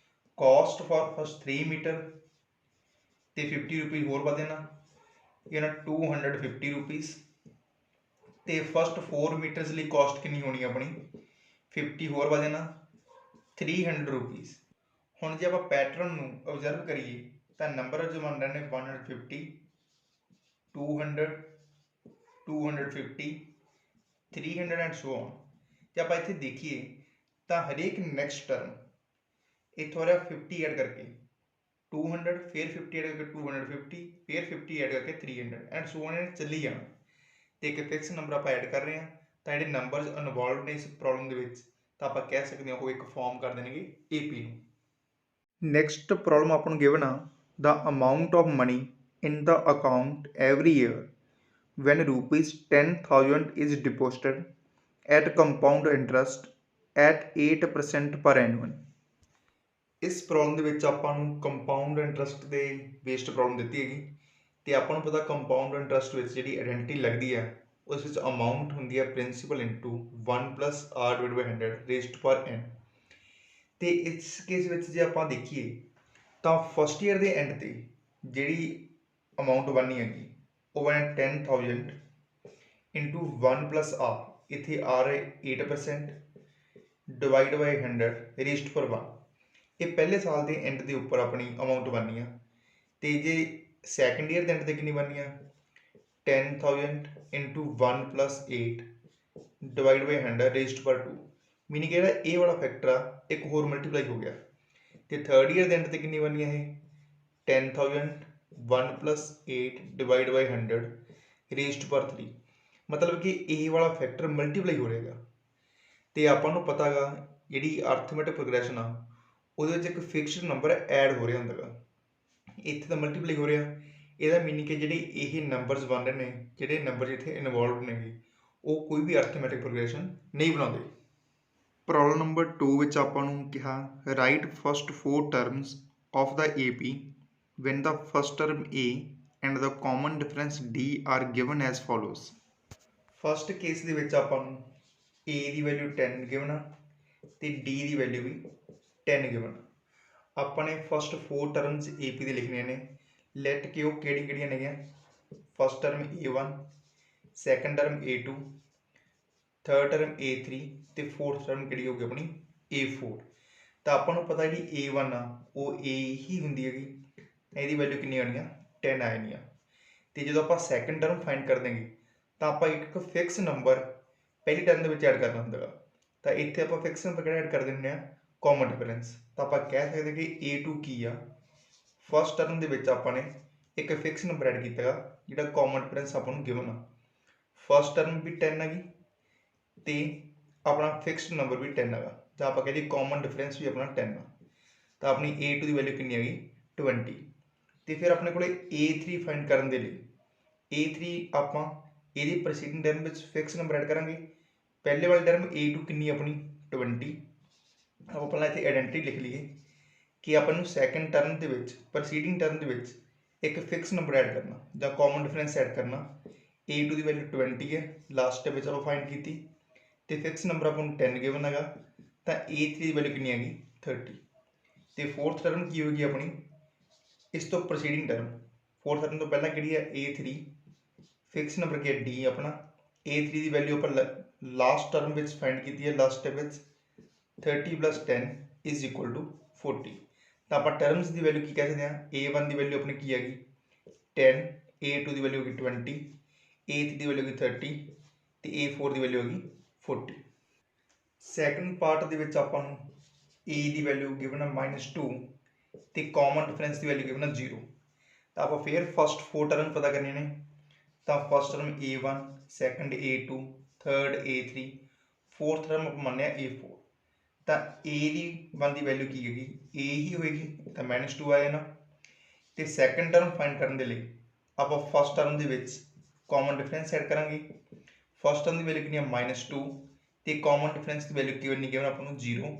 A: ਕੋਸਟ ਫॉर ਫਸਟ 3 ਮੀਟਰ ਤੇ ₹50 ਹੋਰ ਵਧਣਾ, ਇਹ ਹੋਣਾ ₹250। ਤੇ ਫਸਟ 4 ਮੀਟਰਸ ਲਈ ਕੋਸਟ ਕਿੰਨੀ ਹੋਣੀ ਆਪਣੀ 50 ਹੋਰ ਵਧਣਾ ₹300। ਹੁਣ ਜੇ ਆਪਾਂ ਪੈਟਰਨ ਨੂੰ ਓਬਜ਼ਰਵ ਕਰੀਏ ਤਾਂ ਨੰਬਰ ਜੋ ਬਣ ਰਹੇ ਨੇ 150 200 250 300 ਐਂਡ ਸੋ ਔਨ। ਜੇ ਆਪਾਂ ਇੱਥੇ ਦੇਖੀਏ ਤਾਂ ਹਰੇਕ ਨੈਕਸਟ ਟਰਮ ਇੱਥੋਂ ਆ ਰਿਹਾ 50 ਐਡ ਕਰਕੇ 200, ਫਿਰ 50 ਐਡ ਕਰਕੇ 250, ਫਿਰ 50 ਐਡ ਕਰਕੇ 300 ਐਂਡ ਸੋ ਔਨ ਚੱਲੀ ਜਾਣਾ। ਤੇ ਇੱਕ ਫਿਕਸ ਨੰਬਰ ਆਪਾਂ ਐਡ ਕਰ ਰਹੇ ਹਾਂ, ਤਾਂ ਜਿਹੜੇ ਨੰਬਰਸ ਇਨਵੋਲਵਡ ਨੇ ਇਸ ਪ੍ਰੋਬਲਮ ਦੇ ਵਿੱਚ ਤਾਂ ਆਪਾਂ ਕਹਿ ਸਕਦੇ ਹਾਂ ਉਹ ਇੱਕ ਫਾਰਮ ਕਰ ਦੇਣਗੇ AP ਨੂੰ। ਨੈਕਸਟ ਪ੍ਰੋਬਲਮ ਆਪਾਂ ਨੂੰ ਗਿਵਨ ਆ the amount of money in the account every year when ₹10,000 is deposited at compound interest at 8% per annum। ਇਸ ਪ੍ਰੋਬਲਮ ਦੇ ਵਿੱਚ ਆਪਾਂ ਨੂੰ ਕੰਪਾਊਂਡ ਇੰਟਰਸਟ ਦੇ ਬੇਸਡ ਪ੍ਰੋਬਲਮ ਦਿੱਤੀ ਹੈਗੀ, ਤੇ ਆਪਾਂ ਨੂੰ ਪਤਾ ਕੰਪਾਊਂਡ ਇੰਟਰਸਟ ਵਿੱਚ ਜਿਹੜੀ ਆਇਡੈਂਟੀਟੀ ਲੱਗਦੀ ਹੈ ਉਸ ਵਿੱਚ ਅਮਾਊਂਟ ਹੁੰਦੀ ਹੈ principal into 1 + r/100 raised power n। ਤੇ ਇਸ ਕੇਸ ਵਿੱਚ ਜੇ ਆਪਾਂ ਦੇਖੀਏ ਤਾਂ ਫਸਟ ਈਅਰ ਦੇ ਐਂਡ ਤੇ ਜਿਹੜੀ ਅਮਾਊਂਟ ਬਣਨੀ ਹੈਗੀ ਉਹ ਬਣਿਆ 10,000 ਇੰਟੂ 1 + r, ਇੱਥੇ r ਹੈ 8% ਡਿਵਾਈਡ ਬਾਈ 100 ਰੇਜ਼ਡ ਪਾਵਰ 1। ਇਹ ਪਹਿਲੇ ਸਾਲ ਦੇ ਐਂਡ ਦੇ ਉੱਪਰ ਆਪਣੀ ਅਮਾਊਂਟ ਬਣਨੀ ਆ। ਤੇ ਜੇ ਸੈਕੰਡ ਈਅਰ ਦੇ ਐਂਡ ਤੇ ਕਿੰਨੀ ਬਣਨੀ ਆ 10,000 into 1 + 8 divide by 100 raised power 2। Meaning ਜਿਹੜਾ ਇਹ ਵਾਲਾ ਫੈਕਟਰ ਆ ਇੱਕ ਹੋਰ ਮਲਟੀਪਲਾਈ ਹੋ ਗਿਆ। ਤੇ ਥਰਡ ਈਅਰ ਦੇ ਐਂਡ ਤੇ ਕਿੰਨੀ ਬਣਨੀ ਹੈ ਇਹ 10,000 1 + 8 ਡਿਵਾਈਡ ਬਾਈ 100 ਰੇਜ਼ਡ ਪਾਵਰ 3। ਮਤਲਬ ਕਿ ਇਹ ਵਾਲਾ ਫੈਕਟਰ ਮਲਟੀਪਲਾਈ ਹੋ ਰਿਹਾ। ਤੇ ਆਪਾਂ ਨੂੰ ਪਤਾ ਗਾ ਜਿਹੜੀ ਅਰਥਮੈਟਿਕ ਪ੍ਰੋਗਰੈਸ਼ਨ ਆ ਉਹਦੇ ਵਿੱਚ ਇੱਕ ਫਿਕਸਡ ਨੰਬਰ ਐਡ ਹੋ ਰਿਹਾ ਹੁੰਦਾ ਗਾ, ਇੱਥੇ ਤਾਂ ਮਲਟੀਪਲਾਈ ਹੋ ਰਿਹਾ। ਇਹਦਾ ਮੀਨਿੰਗ ਕਿ ਜਿਹੜੇ ਇਹ ਨੰਬਰਸ ਬਣ ਰਹੇ ਨੇ, ਜਿਹੜੇ ਨੰਬਰ ਇੱਥੇ ਇਨਵੋਲਵਡ ਨੇਗੇ ਉਹ ਕੋਈ ਵੀ ਅਰਥਮੈਟਿਕ ਪ੍ਰੋਗਰੈਸ਼ਨ ਨਹੀਂ ਬਣਾਉਂਦੇ। ਪ੍ਰੋਬਲਮ ਨੰਬਰ 2 ਵਿੱਚ ਆਪਾਂ ਨੂੰ ਕਿਹਾ right first 4 terms of the AP when the first term A and the common difference D are given as follows। First case ਦੇ ਵਿੱਚ ਆਪਾਂ ਨੂੰ A ਦੀ ਵੈਲਿਊ 10 ਗਿਵਨ ਆ ਤੇ D ਦੀ ਵੈਲਿਊ ਵੀ 10 ਗਿਵਨ। ਆਪਾਂ ਨੇ ਫਸਟ 4 ਟਰਮਸ AP ਦੇ ਲਿਖਣੀਆਂ ਨੇ। ਲੈਟ ਕਿ ਉਹ ਕਿਹੜੀਆਂ ਨੇਗੀਆਂ, first term A1, second term A2, third term A3 ਤੇ ਫੋਰਥ ਟਰਮ ਕਿਹੜੀ ਹੋਊਗੀ ਆਪਣੀ A4। ਤਾਂ ਆਪਾਂ ਨੂੰ ਪਤਾ ਜਿਹੜੀ A1 ਆ ਉਹ A ਹੀ ਹੁੰਦੀ ਹੈਗੀ, ਇਹਦੀ ਵੈਲਿਊ ਕਿੰਨੀ ਆਣੀ ਆ 10 ਆ ਜਾਣੀ ਆ। ਤੇ ਜਦੋਂ ਆਪਾਂ ਸੈਕੰਡ ਟਰਮ ਫਾਈਂਡ ਕਰ ਦੇਂਗੇ ਤਾਂ ਆਪਾਂ ਇੱਕ ਫਿਕਸ ਨੰਬਰ ਪਹਿਲੀ ਟਰਮ ਦੇ ਵਿੱਚ ਐਡ ਕਰਨਾ ਹੁੰਦਾ ਗਾ। ਤਾਂ ਇੱਥੇ ਆਪਾਂ ਫਿਕਸ ਨੰਬਰ ਕਿਹੜਾ ਐਡ ਕਰ ਦਿੰਦੇ ਆ ਕਾਮਨ ਡਿਫਰੈਂਸ। ਤਾਂ ਆਪਾਂ ਕਹਿ ਸਕਦੇ ਕਿ a2 ਕੀ ਆ ਫਸਟ ਟਰਮ ਦੇ ਵਿੱਚ ਆਪਾਂ ਨੇ ਇੱਕ ਫਿਕਸ ਨੰਬਰ ਐਡ ਕੀਤਾ ਗਾ ਜਿਹੜਾ ਕਾਮਨ ਡਿਫਰੈਂਸ ਆਪਾਂ ਨੂੰ ਗਿਵਨ ਆ। ਫਸਟ ਟਰਮ ਵੀ 10 ਹੈਗੀ ਤੇ ਆਪਣਾ ਫਿਕਸਡ ਨੰਬਰ ਵੀ 10 ਹੈਗਾ, ਜਾਂ ਆਪਾਂ ਕਹੀਏ ਕਾਮਨ ਡਿਫਰੈਂਸ ਵੀ ਆਪਣਾ 10 ਆ। ਤਾਂ ਆਪਣੀ a2 ਦੀ ਵੈਲਿਊ ਕਿੰਨੀ ਹੈਗੀ 20। ਤੇ ਫਿਰ ਆਪਣੇ ਕੋਲੇ a3 ਫਾਈਂਡ ਕਰਨ ਦੇ ਲਈ a3 ਆਪਾਂ ਇਹਦੀ ਪ੍ਰੈਸੀਡਿੰਗ ਟਰਮ ਵਿੱਚ ਫਿਕਸ ਨੰਬਰ ਐਡ ਕਰਾਂਗੇ। ਪਹਿਲੇ ਵਾਲੀ ਟਰਮ a2 ਕਿੰਨੀ ਆਪਣੀ 20। ਆਪਾਂ ਪਹਿਲਾਂ ਇੱਥੇ ਆਇਡੈਂਟੀਟੀ ਲਿਖ ਲਈਏ ਕਿ ਆਪਾਂ ਨੂੰ ਸੈਕੰਡ ਟਰਮ ਦੇ ਵਿੱਚ ਪ੍ਰੈਸੀਡਿੰਗ ਟਰਮ ਦੇ ਵਿੱਚ ਇੱਕ ਫਿਕਸ ਨੰਬਰ ਐਡ ਕਰਨਾ ਜਾਂ ਕਾਮਨ ਡਿਫਰੈਂਸ ਐਡ ਕਰਨਾ। a2 ਦੀ ਵੈਲਿਊ 20 ਹੈ ਲਾਸਟ ਵਿੱਚ ਆਪਾਂ ਫਾਈਂਡ ਕੀਤੀ ਤੇ ਫਿਕਸ ਨੰਬਰ ਆਪਾਂ ਨੂੰ 10 ਗਿਵਨ ਹੈਗਾ। ਤਾਂ a3 ਦੀ ਵੈਲਿਊ ਕਿੰਨੀ ਹੈਗੀ 30। ਤੇ ਫੋਰਥ ਟਰਮ ਕੀ ਹੋਏਗੀ ਆਪਣੀ ਇਸ ਤੋਂ ਪ੍ਰੋਸੀਡਿੰਗ ਟਰਮ। ਫੋਰਥ ਟਰਮ ਤੋਂ ਪਹਿਲਾਂ ਕਿਹੜੀ ਹੈ a3, ਫਿਕਸ ਨੰਬਰ ਕੀ ਹੈ d ਆਪਣਾ। a3 ਦੀ ਵੈਲਿਊ ਆਪਾਂ ਲਾਸਟ ਟਰਮ ਵਿੱਚ ਫਾਈਂਡ ਕੀਤੀ ਹੈ ਲਾਸਟ ਸਟੈਪ ਵਿੱਚ 30 + 10 = 40। ਤਾਂ ਆਪਾਂ ਟਰਮਸ ਦੀ ਵੈਲਿਊ ਕੀ ਕਹਿ ਸਕਦੇ ਹਾਂ a1 ਦੀ ਵੈਲਿਊ ਆਪਣੀ ਕੀ ਹੈਗੀ 10, a2 ਦੀ ਵੈਲਿਊ ਹੈਗੀ 20, a3 ਦੀ ਵੈਲਿਊ ਹੈਗੀ 30 ਤੇ a4 ਦੀ ਵੈਲਿਊ ਹੈਗੀ 40। ਸੈਕੰਡ ਪਾਰਟ ਦੇ ਵਿੱਚ ਆਪਾਂ ਨੂੰ a ਦੀ ਵੈਲਿਊ ਗਿਵਨ ਹੈ -2 ਤੇ ਕਾਮਨ ਡਿਫਰੈਂਸ ਦੀ ਵੈਲਿਊ ਗਿਵਨ ਹੈ 0। ਤਾਂ ਆਪਾਂ ਫਿਰ ਫਸਟ 4 ਟਰਮ ਪਤਾ ਕਰਨੇ ਨੇ। ਤਾਂ first term a1, second a2, third a3, fourth term ਆਪਾਂ ਮੰਨਿਆ a4। ਤਾਂ a ਦੀ 1 ਦੀ ਵੈਲਿਊ ਕੀ ਹੈਗੀ a ਹੀ ਹੋਏਗੀ ਤਾਂ -2 ਆਇਆ ਨਾ। ਤੇ ਸੈਕੰਡ ਟਰਮ ਫਾਈਂਡ ਕਰਨ ਦੇ ਲਈ ਆਪਾਂ ਫਸਟ ਟਰਮ ਦੇ ਵਿੱਚ ਕਾਮਨ ਡਿਫਰੈਂਸ ਐਡ ਕਰਾਂਗੇ। ਫਸਟ ਟਰਮ ਦੀ ਵੈਲਿਊ ਕਿੰਨੀ ਹੈ -2 ਤੇ ਕਾਮਨ ਡਿਫਰੈਂਸ ਦੀ ਵੈਲਿਊ ਕਿੰਨੀ ਗਿਵਨ ਆਪਾਂ ਨੂੰ 0।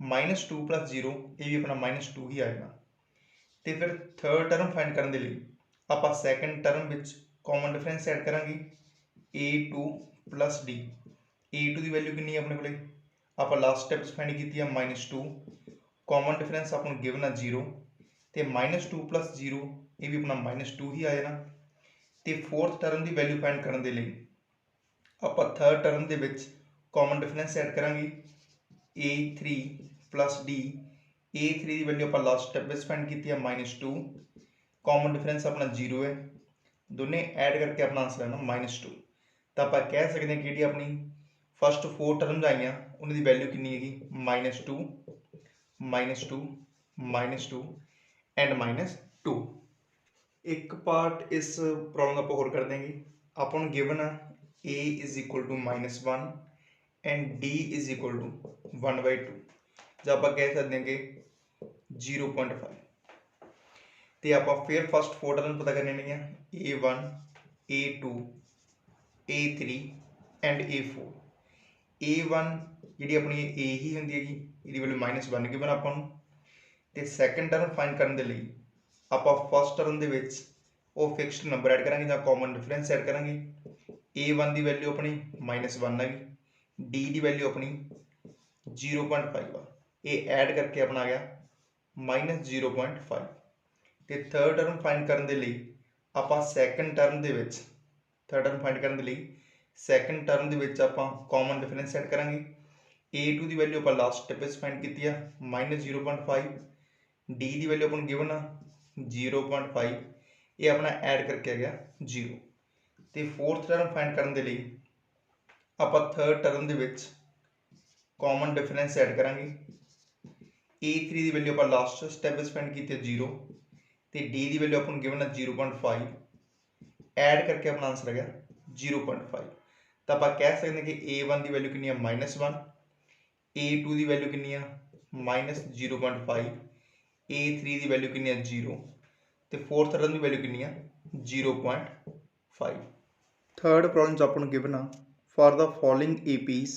A: -2 + 0 ਇਹ ਵੀ ਆਪਣਾ -2 ਹੀ ਆਏਗਾ। ਤੇ ਫਿਰ ਥਰਡ ਟਰਮ ਫਾਈਂਡ ਕਰਨ ਦੇ ਲਈ ਆਪਾਂ ਸੈਕੰਡ ਟਰਮ ਵਿੱਚ ਕਾਮਨ ਡਿਫਰੈਂਸ ਐਡ ਕਰਾਂਗੇ a2 + d। a2 ਦੀ ਵੈਲਿਊ ਕਿੰਨੀ ਹੈ ਆਪਣੇ ਕੋਲੇ ਆਪਾਂ ਲਾਸਟ ਸਟੈਪ 'ਚ ਫਾਈਂਡ ਕੀਤੀ ਹੈ -2, ਕਾਮਨ ਡਿਫਰੈਂਸ ਆਪਾਂ ਨੂੰ ਗਿਵਨ ਹੈ 0 ਤੇ -2 + 0 ਇਹ ਵੀ ਆਪਣਾ -2 ਹੀ ਆ ਜਾਣਾ। ਤੇ ਫੋਰਥ ਟਰਮ ਦੀ ਵੈਲਿਊ ਫਾਈਂਡ ਕਰਨ ਦੇ ਲਈ ਆਪਾਂ ਥਰਡ ਟਰਮ ਦੇ ਵਿੱਚ ਕਾਮਨ ਡਿਫਰੈਂਸ ਐਡ ਕਰਾਂਗੇ a3 + d। a3 ਦੀ ਵੈਲਿਊ ਆਪਾਂ ਲਾਸਟ ਸਟੈਪ ਵਿੱਚ ਫਾਈਂਡ ਕੀਤੀ ਹੈ -2, ਕਾਮਨ ਡਿਫਰੈਂਸ ਆਪਣਾ 0 ਹੈ, ਦੋਨੇ ਐਡ ਕਰਕੇ ਆਪਣਾ ਆਨਸਰ ਆਣਾ -2। ਤਾਂ ਆਪਾਂ ਕਹਿ ਸਕਦੇ ਹਾਂ ਕਿ ਜਿਹੜੀ ਆਪਣੀ ਫਸਟ 4 ਟਰਮਸ ਆਈਆਂ ਉਹਨਾਂ ਦੀ ਵੈਲਿਊ ਕਿੰਨੀ ਹੈਗੀ -2, -2, -2 ਐਂਡ -2। ਇੱਕ ਪਾਰਟ ਇਸ ਪ੍ਰੋਬਲਮ ਦਾ ਆਪਾਂ ਹੋਰ ਕਰ ਦੇਂਗੇ। ਆਪਾਂ ਨੂੰ ਗਿਵਨ ਆ a = -1 ਐਂਡ d = 1/2 ਜਾਂ ਆਪਾਂ ਕਹਿ ਸਕਦੇ ਹਾਂ ਕਿ 0.5। ਤੇ ਆਪਾਂ ਫਿਰ ਫਸਟ 4 ਟਰਮ ਪਤਾ ਕਰਨੇ ਨੇ ਆ a1, a2, a3 and a4। a1 ਜਿਹੜੀ ਆਪਣੀ a ਹੀ ਹੁੰਦੀ ਹੈਗੀ ਇਹਦੀ ਵੈਲਿਊ -1 ਗਿਵਨ ਆਪਾਂ ਨੂੰ। ਤੇ ਸੈਕੰਡ ਟਰਮ ਫਾਈਂਡ ਕਰਨ ਦੇ ਲਈ ਆਪਾਂ ਫਸਟ ਟਰਮ ਦੇ ਵਿੱਚ ਉਹ ਫਿਕਸਡ ਨੰਬਰ ਐਡ ਕਰਾਂਗੇ ਜਾਂ ਕਾਮਨ ਡਿਫਰੈਂਸ ਐਡ ਕਰਾਂਗੇ। a1 ਦੀ ਵੈਲਿਊ ਆਪਣੀ -1 ਹੈਗੀ, d ਦੀ ਵੈਲਿਊ ਆਪਣੀ 0.5 ਆ, ਇਹ ਐਡ ਕਰਕੇ ਆਪਣਾ ਆ ਗਿਆ -0.5। ਤੇ ਥਰਡ ਟਰਮ ਫਾਈਂਡ ਕਰਨ ਦੇ ਲਈ ਆਪਾਂ ਸੈਕੰਡ ਟਰਮ ਦੇ ਵਿੱਚ ਆਪਾਂ ਕਾਮਨ ਡਿਫਰੈਂਸ ਐਡ ਕਰਾਂਗੇ। a2 ਦੀ ਵੈਲਿਊ ਆਪਾਂ ਲਾਸਟ ਸਟੈਪ ਵਿੱਚ ਫਾਈਂਡ ਕੀਤੀ ਆ -0.5, d ਦੀ ਵੈਲਿਊ ਆਪਾਂ ਨੂੰ ਗਿਵਨ ਆ 0.5, ਇਹ ਆਪਣਾ ਐਡ ਕਰਕੇ ਆ ਗਿਆ 0। ਤੇ ਫੋਰਥ ਟਰਮ ਫਾਈਂਡ ਕਰਨ ਦੇ ਲਈ ਆਪਾਂ ਥਰਡ ਟਰਮ ਦੇ ਵਿੱਚ ਕਾਮਨ ਡਿਫਰੈਂਸ ਐਡ ਕਰਾਂਗੇ। a3 ਦੀ ਵੈਲਿਊ ਆਪਾਂ ਲਾਸਟ ਸਟੈਪ ਵਿੱਚ ਫਾਈਂਡ ਕੀਤੀ ਹੈ 0 ਤੇ d ਦੀ ਵੈਲਿਊ ਆਪਾਂ ਨੂੰ ਗਿਵਨ ਹੈ 0.5, ਐਡ ਕਰਕੇ ਆਪਣਾ ਆਨਸਰ ਆ ਗਿਆ 0.5। ਤਾਂ ਆਪਾਂ ਕਹਿ ਸਕਦੇ ਹਾਂ ਕਿ a1 ਦੀ ਵੈਲਿਊ ਕਿੰਨੀ ਹੈ -1, a2 ਦੀ ਵੈਲਿਊ ਕਿੰਨੀ ਆ -0.5, a3 ਦੀ ਵੈਲਿਊ ਕਿੰਨੀ ਹੈ 0 ਤੇ ਫੋਰਥ ਟਰਮ ਦੀ ਵੈਲਿਊ ਕਿੰਨੀ ਆ 0.5। ਥਰਡ ਪ੍ਰੋਬਲਮ 'ਚ ਆਪਾਂ ਨੂੰ ਗਿਵਨ ਆ for the following APs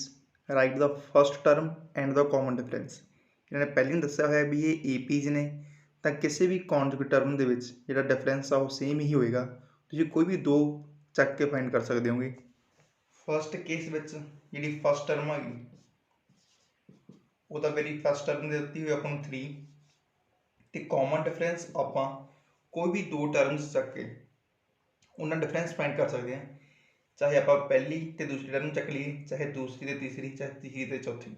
A: right the first term and the common difference. ਇਹਨਾਂ ਨੇ ਪਹਿਲਾਂ ਹੀ ਦੱਸਿਆ ਹੋਇਆ ਵੀ ਇਹ APs ਨੇ ਤਾਂ ਕਿਸੇ ਵੀ ਕੌਨਜੂਗੇਟ ਟਰਮ ਦੇ ਵਿੱਚ ਜਿਹੜਾ ਡਿਫਰੈਂਸ ਆ ਉਹ ਸੇਮ ਹੀ ਹੋਏਗਾ। ਤੁਸੀਂ ਕੋਈ ਵੀ ਦੋ ਚੱਕ ਕੇ ਫਾਈਂਡ ਕਰ ਸਕਦੇ ਹੋਗੇ। ਫਸਟ ਕੇਸ ਵਿੱਚ ਜਿਹੜੀ ਫਸਟ ਟਰਮ ਹੈਗੀ ਉਹ ਤਾਂ ਮੇਰੀ ਫਸਟ ਟਰਮ ਦੇ ਦਿੱਤੀ ਹੋਈ ਆਪਾਂ ਨੂੰ 3 ਤੇ ਕਾਮਨ ਡਿਫਰੈਂਸ ਆਪਾਂ ਕੋਈ ਵੀ ਦੋ ਟਰਮਸ ਚੱਕ ਕੇ ਉਹਨਾਂ ਡਿਫਰੈਂਸ ਫਾਈਂਡ ਕਰ ਸਕਦੇ ਹਾਂ, ਚਾਹੇ ਆਪਾਂ ਪਹਿਲੀ ਤੇ ਦੂਸਰੀ ਟਰਮ ਚੱਕ ਲਈਏ, ਚਾਹੇ ਦੂਸਰੀ ਤੇ ਤੀਸਰੀ, ਚਾਹੇ ਤੀਸਰੀ ਤੇ ਚੌਥੀ,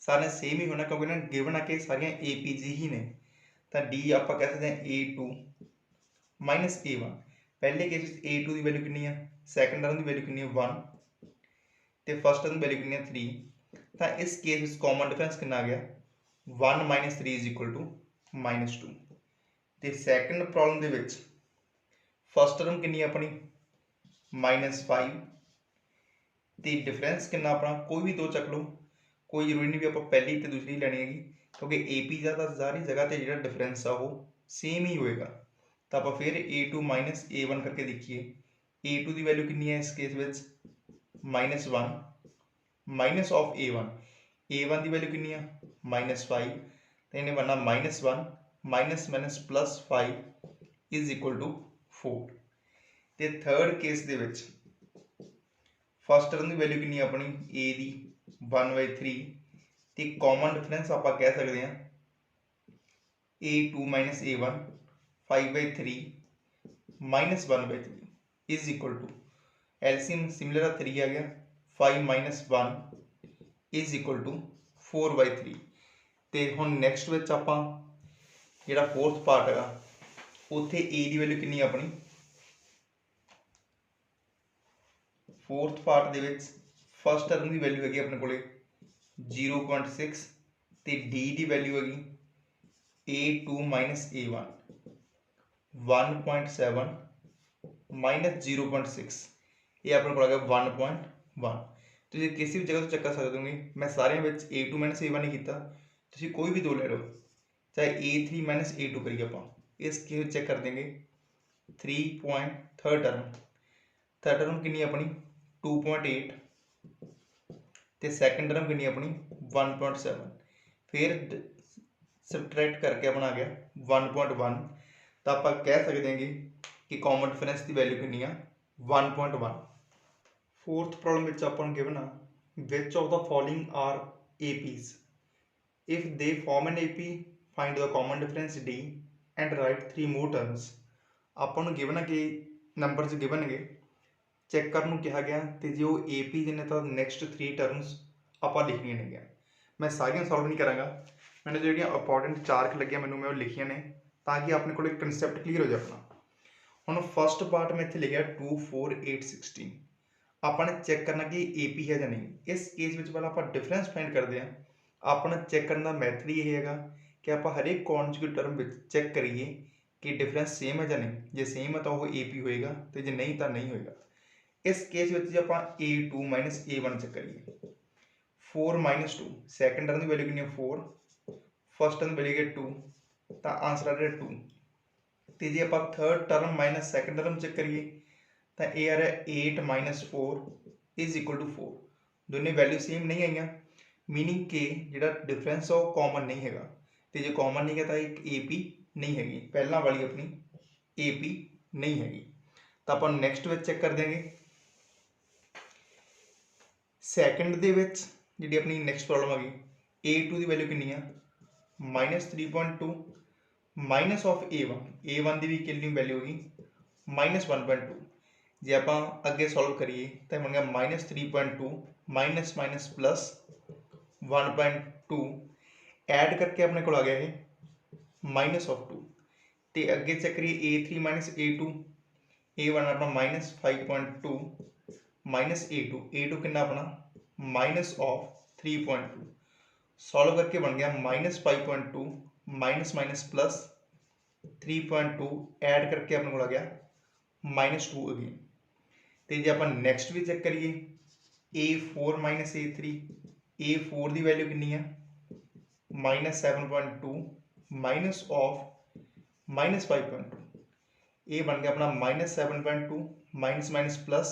A: ਸਾਰਿਆਂ ਸੇਮ ਹੀ ਹੋਣਾ ਕਿਉਂਕਿ ਇਹਨਾਂ ਗਿਵਨ ਆ ਕਿ ਸਾਰੀਆਂ APs ਹੀ ਨੇ। तो डी आप कह सकते हैं A2 माइनस A1। पहले केस A2 की वैल्यू कितनी है, सैकेंड टर्म की वैल्यू कितनी है 1 तो फर्स्ट टर्म की वैल्यू कितनी है 3। तो इस केस कॉमन डिफरेंस कितना आ गया 1 माइनस 3 इज इक्वल टू -2। तो second problem the which first term कितनी है अपनी -5 तो डिफरेंस कितना अपना कोई भी दो चक लो, कोई जरूरी नहीं भी आप पहली तो दूसरी लैनी है क्योंकि AP का सारी जगह तो जो डिफरेंस आ वो सेम ही होएगा। तो आप फिर A2 माइनस A1 करके देखिए A2 की वैल्यू कितनी है इस केस में -1 माइनस ऑफ A1 की वैल्यू कितनी है -5 तो इन्हें बनना -1 minus minus +5 is equal to 4। तो third case the which first term की वैल्यू कितनी है अपनी A की 1/3 तो कॉमन डिफरेंस आप कह सकते हैं A2 minus A1 5/3 -1/3 is equal to LCM similar 3 आ गया 5 माइनस 1 इज इक्वल टू 4/3। तो हम नैक्सट विच आप जो फोर्थ पार्ट है उत्थे A की वैल्यू कितनी अपनी fourth part they which first term की वैल्यू हैगी अपने को 0.6 तो डी की वैल्यू हैगी A2 माइनस A1 1.7 माइनस 0.6 ये अपने को आ गया 1.1। तो ये किसी भी जगह तो चेक कर सकते होंगे मैं सारे A2 माइनस A1 नहीं किया, तुम कोई भी दो ले लो चाहे A3 माइनस A2 करिए आप इस केस चेक कर देंगे 3.3 थर्ड टर्म कितनी अपनी 2.8 तो सैकेंड टर्म कितनी अपनी 1.7 फिर सबट्रैक्ट करके अपना आ गया 1.1। तो आप कह सकते हैं कि कॉमन डिफरेंस की वैल्यू कितनी है 1.1। फोर्थ प्रॉब्लम विच अपन गिवन आ which of the following are APs if they form an AP find the common difference D and write 3 more terms. अपन गिवन है कि नंबर्स गिवन है चैक करने को कहा गया तो जो AP ने तो नैक्सट 3 टर्म्स आप लिखनिया ने मैं सारिया सॉल्व नहीं कराँगा मैंने जो इंपॉर्टेंट 4 लगिया मैंने मैं लिखिया ने ताकि अपने को कंसैप्ट क्लीयर हो जाए अपना। हम फस्ट पार्ट में इतने लिखा 2 4 8 16 आपने चैक करना कि AP है या नहीं। इस केस में पहले आप डिफरेंस फाइंड करते हैं अपना चैक करने का मैथड ये है कि आप हरेक कॉन्जुगेट टर्म चैक करिए कि डिफरेंस सेम है या नहीं, जो सेम है तो वो AP होएगा तो जो नहीं तो नहीं होएगा। इस केस में जो आप A2 माइनस A1 चेक करिए 4 माइनस 2 सैकेंड टर्म की वैल्यू कितनी है 4 फर्स्ट टर्म वैल्यू है 2 तो आंसर आ रहा है 2। तो जी आप third term minus second term check करिए तो ये आ रहा है 8 माइनस 4 इज इक्वल टू 4। दोनों वैल्यू सेम नहीं आई मीनिंग के जो डिफरेंस है वो कॉमन नहीं है तो जो कॉमन नहीं है तो एक AP नहीं हैगी पहला वाली अपनी AP नहीं हैगी। तो आप नैक्सट में चेक कर देंगे सैकेंड दे विच जी अपनी नैक्सट प्रॉब्लम आ गई A2 की वैल्यू कितनी है -3.2 माइनस ऑफ A1 की भी कितनी वैल्यू होगी -1.2। जे आप अगे सॉल्व करिए तो बन गया -3.2 माइनस माइनस प्लस 1.2 ऐड करके अपने को आ गया है -2। तो अगे चेक करिए A3 माइनस A2 A1 अपना -5.2 माइनस A2 कितना अपना माइनस ऑफ 3.2 सॉल्व करके बन गया -5.2 माइनस माइनस प्लस 3.2 ऐड करके अपने को आ गया -2 अगेन। तो जो आप नैक्सट भी चेक करिए A4 माइनस A3 A4 की वैल्यू कितनी है -7.2 माइनस ऑफ -5.2 ये बन गया अपना -7.2 माइनस माइनस प्लस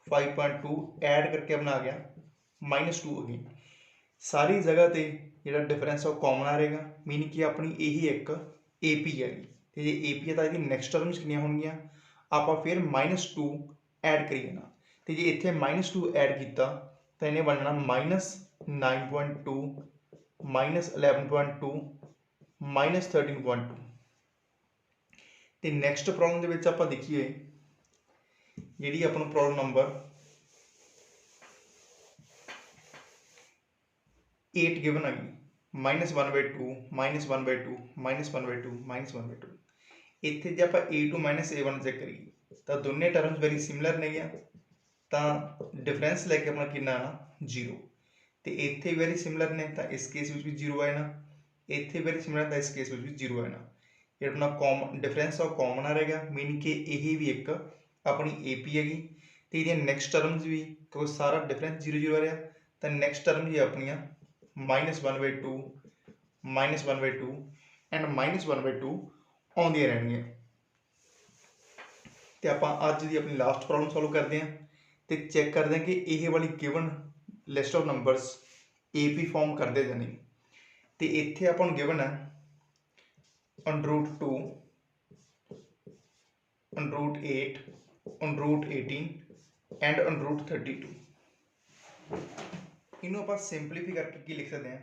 A: 5.2 ऐड करके अपना आ गया -2 अगेन। सारी जगह पर जो डिफरेंस है कॉमन आ रहेगा मीनिंग कि अपनी यही एक AP हैगी तो जो AP है तो ये नैक्सट टर्म्स कितनी होंगे आप फिर -2 ऐड करिए ना तो जो इतने -2 ऐड किया तो इन्हें बनना -9.2 -11.2 -13.2। तो नैक्सट प्रॉब्लम के आप देखिए जी अपन प्रॉब्लम नंबर 8 गिवन है -1/2 -1/2 -1/2 -1/2। ਇੱਥੇ ਜੇ ਆਪਾਂ a2 -a1 ਚੈੱਕ ਕਰੀਏ ਤਾਂ ਦੋਨੇ ਟਰਮਸ ਵੈਰੀ ਸਿਮਿਲਰ ਨੇਗੀਆਂ, ਤਾਂ ਡਿਫਰੈਂਸ ਲੈ ਕੇ ਆਪਣਾ ਕਿੰਨਾ ਆਣਾ 0। ਤੇ ਇੱਥੇ ਵੈਰੀ ਸਿਮਿਲਰ ਨੇ ਤਾਂ ਇਸ ਕੇਸ ਵਿੱਚ ਵੀ 0 ਆਏ ਨਾ, ਇੱਥੇ ਵੈਰੀ ਸਿਮਿਲਰ ਤਾਂ ਇਸ ਕੇਸ ਵਿੱਚ ਵੀ 0 ਆਏ ਨਾ। ਇਹ ਆਪਣਾ ਕਾਮਨ ਡਿਫਰੈਂਸ ਆ ਉਹ ਕਾਮਨ ਆ ਰਹੇਗਾ, ਮੀਨਿੰਗ ਕਿ ਇਹ ਵੀ ਇੱਕ ਆਪਣੀ AP ਹੈਗੀ ਤੇ ਇਹਦੀਆਂ ਨੈਕਸਟ ਟਰਮਸ ਵੀ, ਕਿਉਂਕਿ ਸਾਰਾ ਡਿਫਰੈਂਸ 0 0 ਆ ਰਿਹਾ, ਤਾਂ ਨੈਕਸਟ ਟਰਮ ਵੀ ਆਪਣੀਆਂ -1/2 -1/2 ਐਂਡ -1/2 ਆਉਂਦੀਆਂ ਰਹਿਣਗੀਆਂ। ਤੇ ਆਪਾਂ ਅੱਜ ਦੀ ਆਪਣੀ ਲਾਸਟ ਪ੍ਰੋਬਲਮ ਸੋਲਵ ਕਰਦੇ ਹਾਂ ਤੇ ਚੈੱਕ ਕਰਦੇ ਹਾਂ ਕਿ ਇਹ ਵਾਲੀ given list of numbers AP form ਕਰਦੇ ਜਾਂ ਨਹੀਂ। ਤੇ ਇੱਥੇ ਆਪਾਂ ਨੂੰ ਗਿਵਨ ਹੈ √2 √8 √18 ਐਂਡ √32। ਇਹਨੂੰ ਆਪਾਂ ਸਿੰਪਲੀਫਾਈ ਕਰਕੇ ਕੀ ਲਿਖ ਸਕਦੇ ਹਾਂ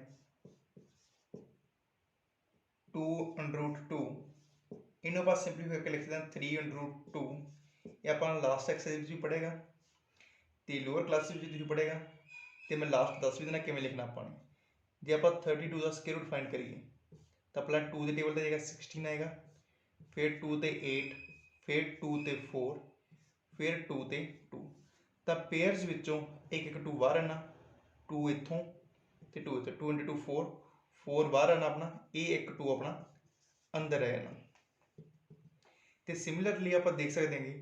A: 2 √2, ਇਹਨੂੰ ਆਪਾਂ ਸਿੰਪਲੀਫਾਈ ਕਰਕੇ ਲਿਖ ਸਕਦੇ ਹਾਂ 3 √2। ਇਹ ਆਪਾਂ ਲਾਸਟ ਐਕਸਰਸਾਈਜ਼ ਵਿੱਚ ਵੀ ਪੜ੍ਹੇਗਾ ਤੇ ਲੋਅਰ ਕਲਾਸ ਵਿੱਚ ਵੀ ਪੜ੍ਹੇਗਾ ਤੇ ਮੈਂ ਲਾਸਟ ਦੱਸ ਵੀ ਦੇਣਾ ਕਿਵੇਂ ਲਿਖਣਾ ਆਪਾਂ ਨੇ। ਜੇ ਆਪਾਂ 32 ਦਾ ਸਕੁਅਰ ਰੂਟ ਫਾਈਂਡ ਕਰੀਏ ਤਾਂ ਪਹਿਲਾਂ 2 ਦੇ ਟੇਬਲ ਤੇ ਜਾਏਗਾ 16 ਆਏਗਾ, ਫਿਰ 2 ਤੇ 8, ਫਿਰ 2 ਤੇ 4, ਫਿਰ 2 ਤੇ 2। ਤਾਂ ਪੇਅਰਸ ਵਿੱਚੋਂ ਇੱਕ 2 ਬਾਹਰ ਆਣਾ, 2 ਇੱਥੋਂ ਤੇ 2 ਇੱਥੇ, 2 × 2 4, 4 ਬਾਹਰ ਆਣਾ ਆਪਣਾ, ਇਹ ਇੱਕ 2 ਆਪਣਾ ਅੰਦਰ ਆ ਜਾਣਾ। ਤੇ ਸਿਮਿਲਰਲੀ ਆਪਾਂ ਦੇਖ ਸਕਦੇ ਹਾਂ ਕਿ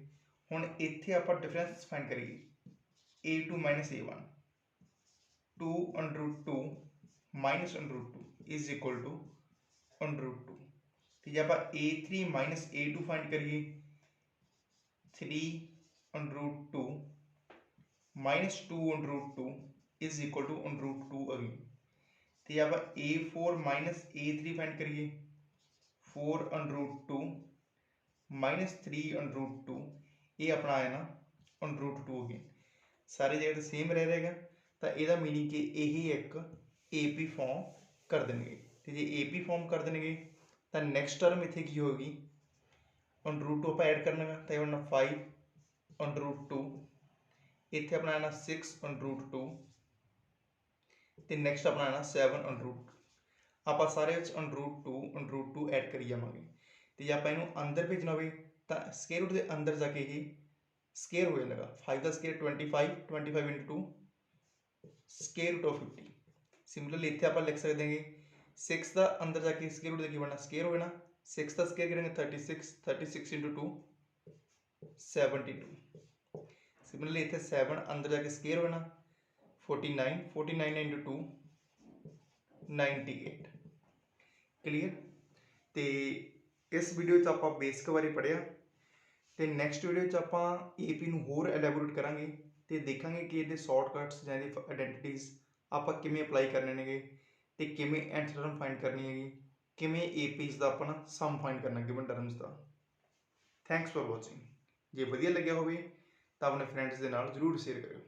A: ਹੁਣ ਇੱਥੇ ਆਪਾਂ ਡਿਫਰੈਂਸ ਫਾਈਂਡ ਕਰੀਏ a2 -a1, 2 √2 -√2 is equal to √2। ਤੇ ਜੇ ਆਪਾਂ a3 -a2 ਫਾਈਂਡ ਕਰੀਏ 3 √2 -2 √2 is equal to √2 ਅਗੇਨ। ਤੇ ਜੇ ਆਪਾਂ a4 -a3 ਫਾਈਂਡ ਕਰੀਏ 4 √2 -3 √2, ਇਹ ਆਪਣਾ ਆਇਆ ਨਾ √2 ਅਗੇਨ। ਸਾਰੀ ਜਗ੍ਹਾ ਤੇ ਸੇਮ ਰਹਿ ਜਾਏਗਾ, ਤਾਂ ਇਹਦਾ ਮੀਨਿੰਗ ਕਿ ਇਹ ਇੱਕ AP ਫਾਰਮ ਕਰ ਦੇਣਗੇ। ਤੇ ਜੇ AP ਫਾਰਮ ਕਰ ਦੇਣਗੇ ਤਾਂ ਨੈਕਸਟ ਟਰਮ ਇੱਥੇ ਕੀ ਹੋਏਗੀ √2 ਆਪਾਂ ਐਡ ਕਰਨਾ, ਤਾਂ ਇਹ ਬਣਨਾ 5 √2, ਇੱਥੇ ਆਪਣਾ ਆਣਾ 6 √2 ਤੇ ਨੈਕਸਟ ਆਪਣਾ ਆਣਾ 7 √2। ਆਪਾਂ ਸਾਰੇ ਵਿੱਚ √2 ਐਡ ਕਰੀ ਜਾਵਾਂਗੇ। ਤੇ ਜੇ ਆਪਾਂ ਇਹਨੂੰ ਅੰਦਰ ਭੇਜਣਾ ਹੋਵੇ ਤਾਂ ਸਕੁਅਰ ਰੂਟ ਦੇ ਅੰਦਰ ਜਾ ਕੇ ਇਹ ਸਕੁਅਰ ਹੋ ਜਾਏਗਾ। 5 ਦਾ square 25, 25 × 2 square root of 50। Similarly ਇੱਥੇ ਆਪਾਂ ਲਿਖ ਸਕਦੇ ਹਾਂ 6 ਦਾ ਅੰਦਰ ਜਾ ਕੇ ਸਕੁਅਰ ਰੂਟ ਦੇ ਕੀ ਬਣਨਾ ਸਕੁਅਰ ਹੋ ਜਾਣਾ, 6 ਦਾ ਸਕੁਅਰ ਕਰਾਂਗੇ 36, 36 × 2 72। ਸਿਮਿਲਰਲੀ ਇੱਥੇ 7 ਅੰਦਰ ਜਾ ਕੇ ਸਕੁਅਰ ਹੋ ਜਾਣਾ 49, 49 × 2 98। ਕਲੀਅਰ। ਤੇ ਇਸ ਵੀਡੀਓ 'ਚ ਆਪਾਂ ਬੇਸਿਕ ਬਾਰੇ ਪੜ੍ਹਿਆ ਤੇ ਨੈਕਸਟ ਵੀਡੀਓ 'ਚ ਆਪਾਂ AP ਨੂੰ ਹੋਰ ਐਲੈਬੋਰੇਟ ਕਰਾਂਗੇ ਤੇ ਦੇਖਾਂਗੇ ਕਿ ਇਹਦੇ ਸ਼ਾਰਟਕਟਸ ਜਾਂ ਇਹਦੀ ਆਇਡੈਂਟੀਟੀਜ਼ ਆਪਾਂ ਕਿਵੇਂ ਅਪਲਾਈ ਕਰਨੇ ਨੇਗੇ ਤੇ ਕਿਵੇਂ nth ਟਰਮ ਫਾਈਂਡ ਕਰਨੀ ਹੈਗੀ, ਕਿਵੇਂ APs ਦਾ ਆਪਾਂ ਸਮ ਫਾਈਂਡ ਕਰਨਾ given terms the. Thanks for watching. ਜੇ ਵਧੀਆ ਲੱਗਿਆ ਹੋਵੇ ਤਾਂ ਆਪਣੇ ਫਰੈਂਡਸ ਦੇ ਨਾਲ ਜ਼ਰੂਰ ਸ਼ੇਅਰ ਕਰਿਓ।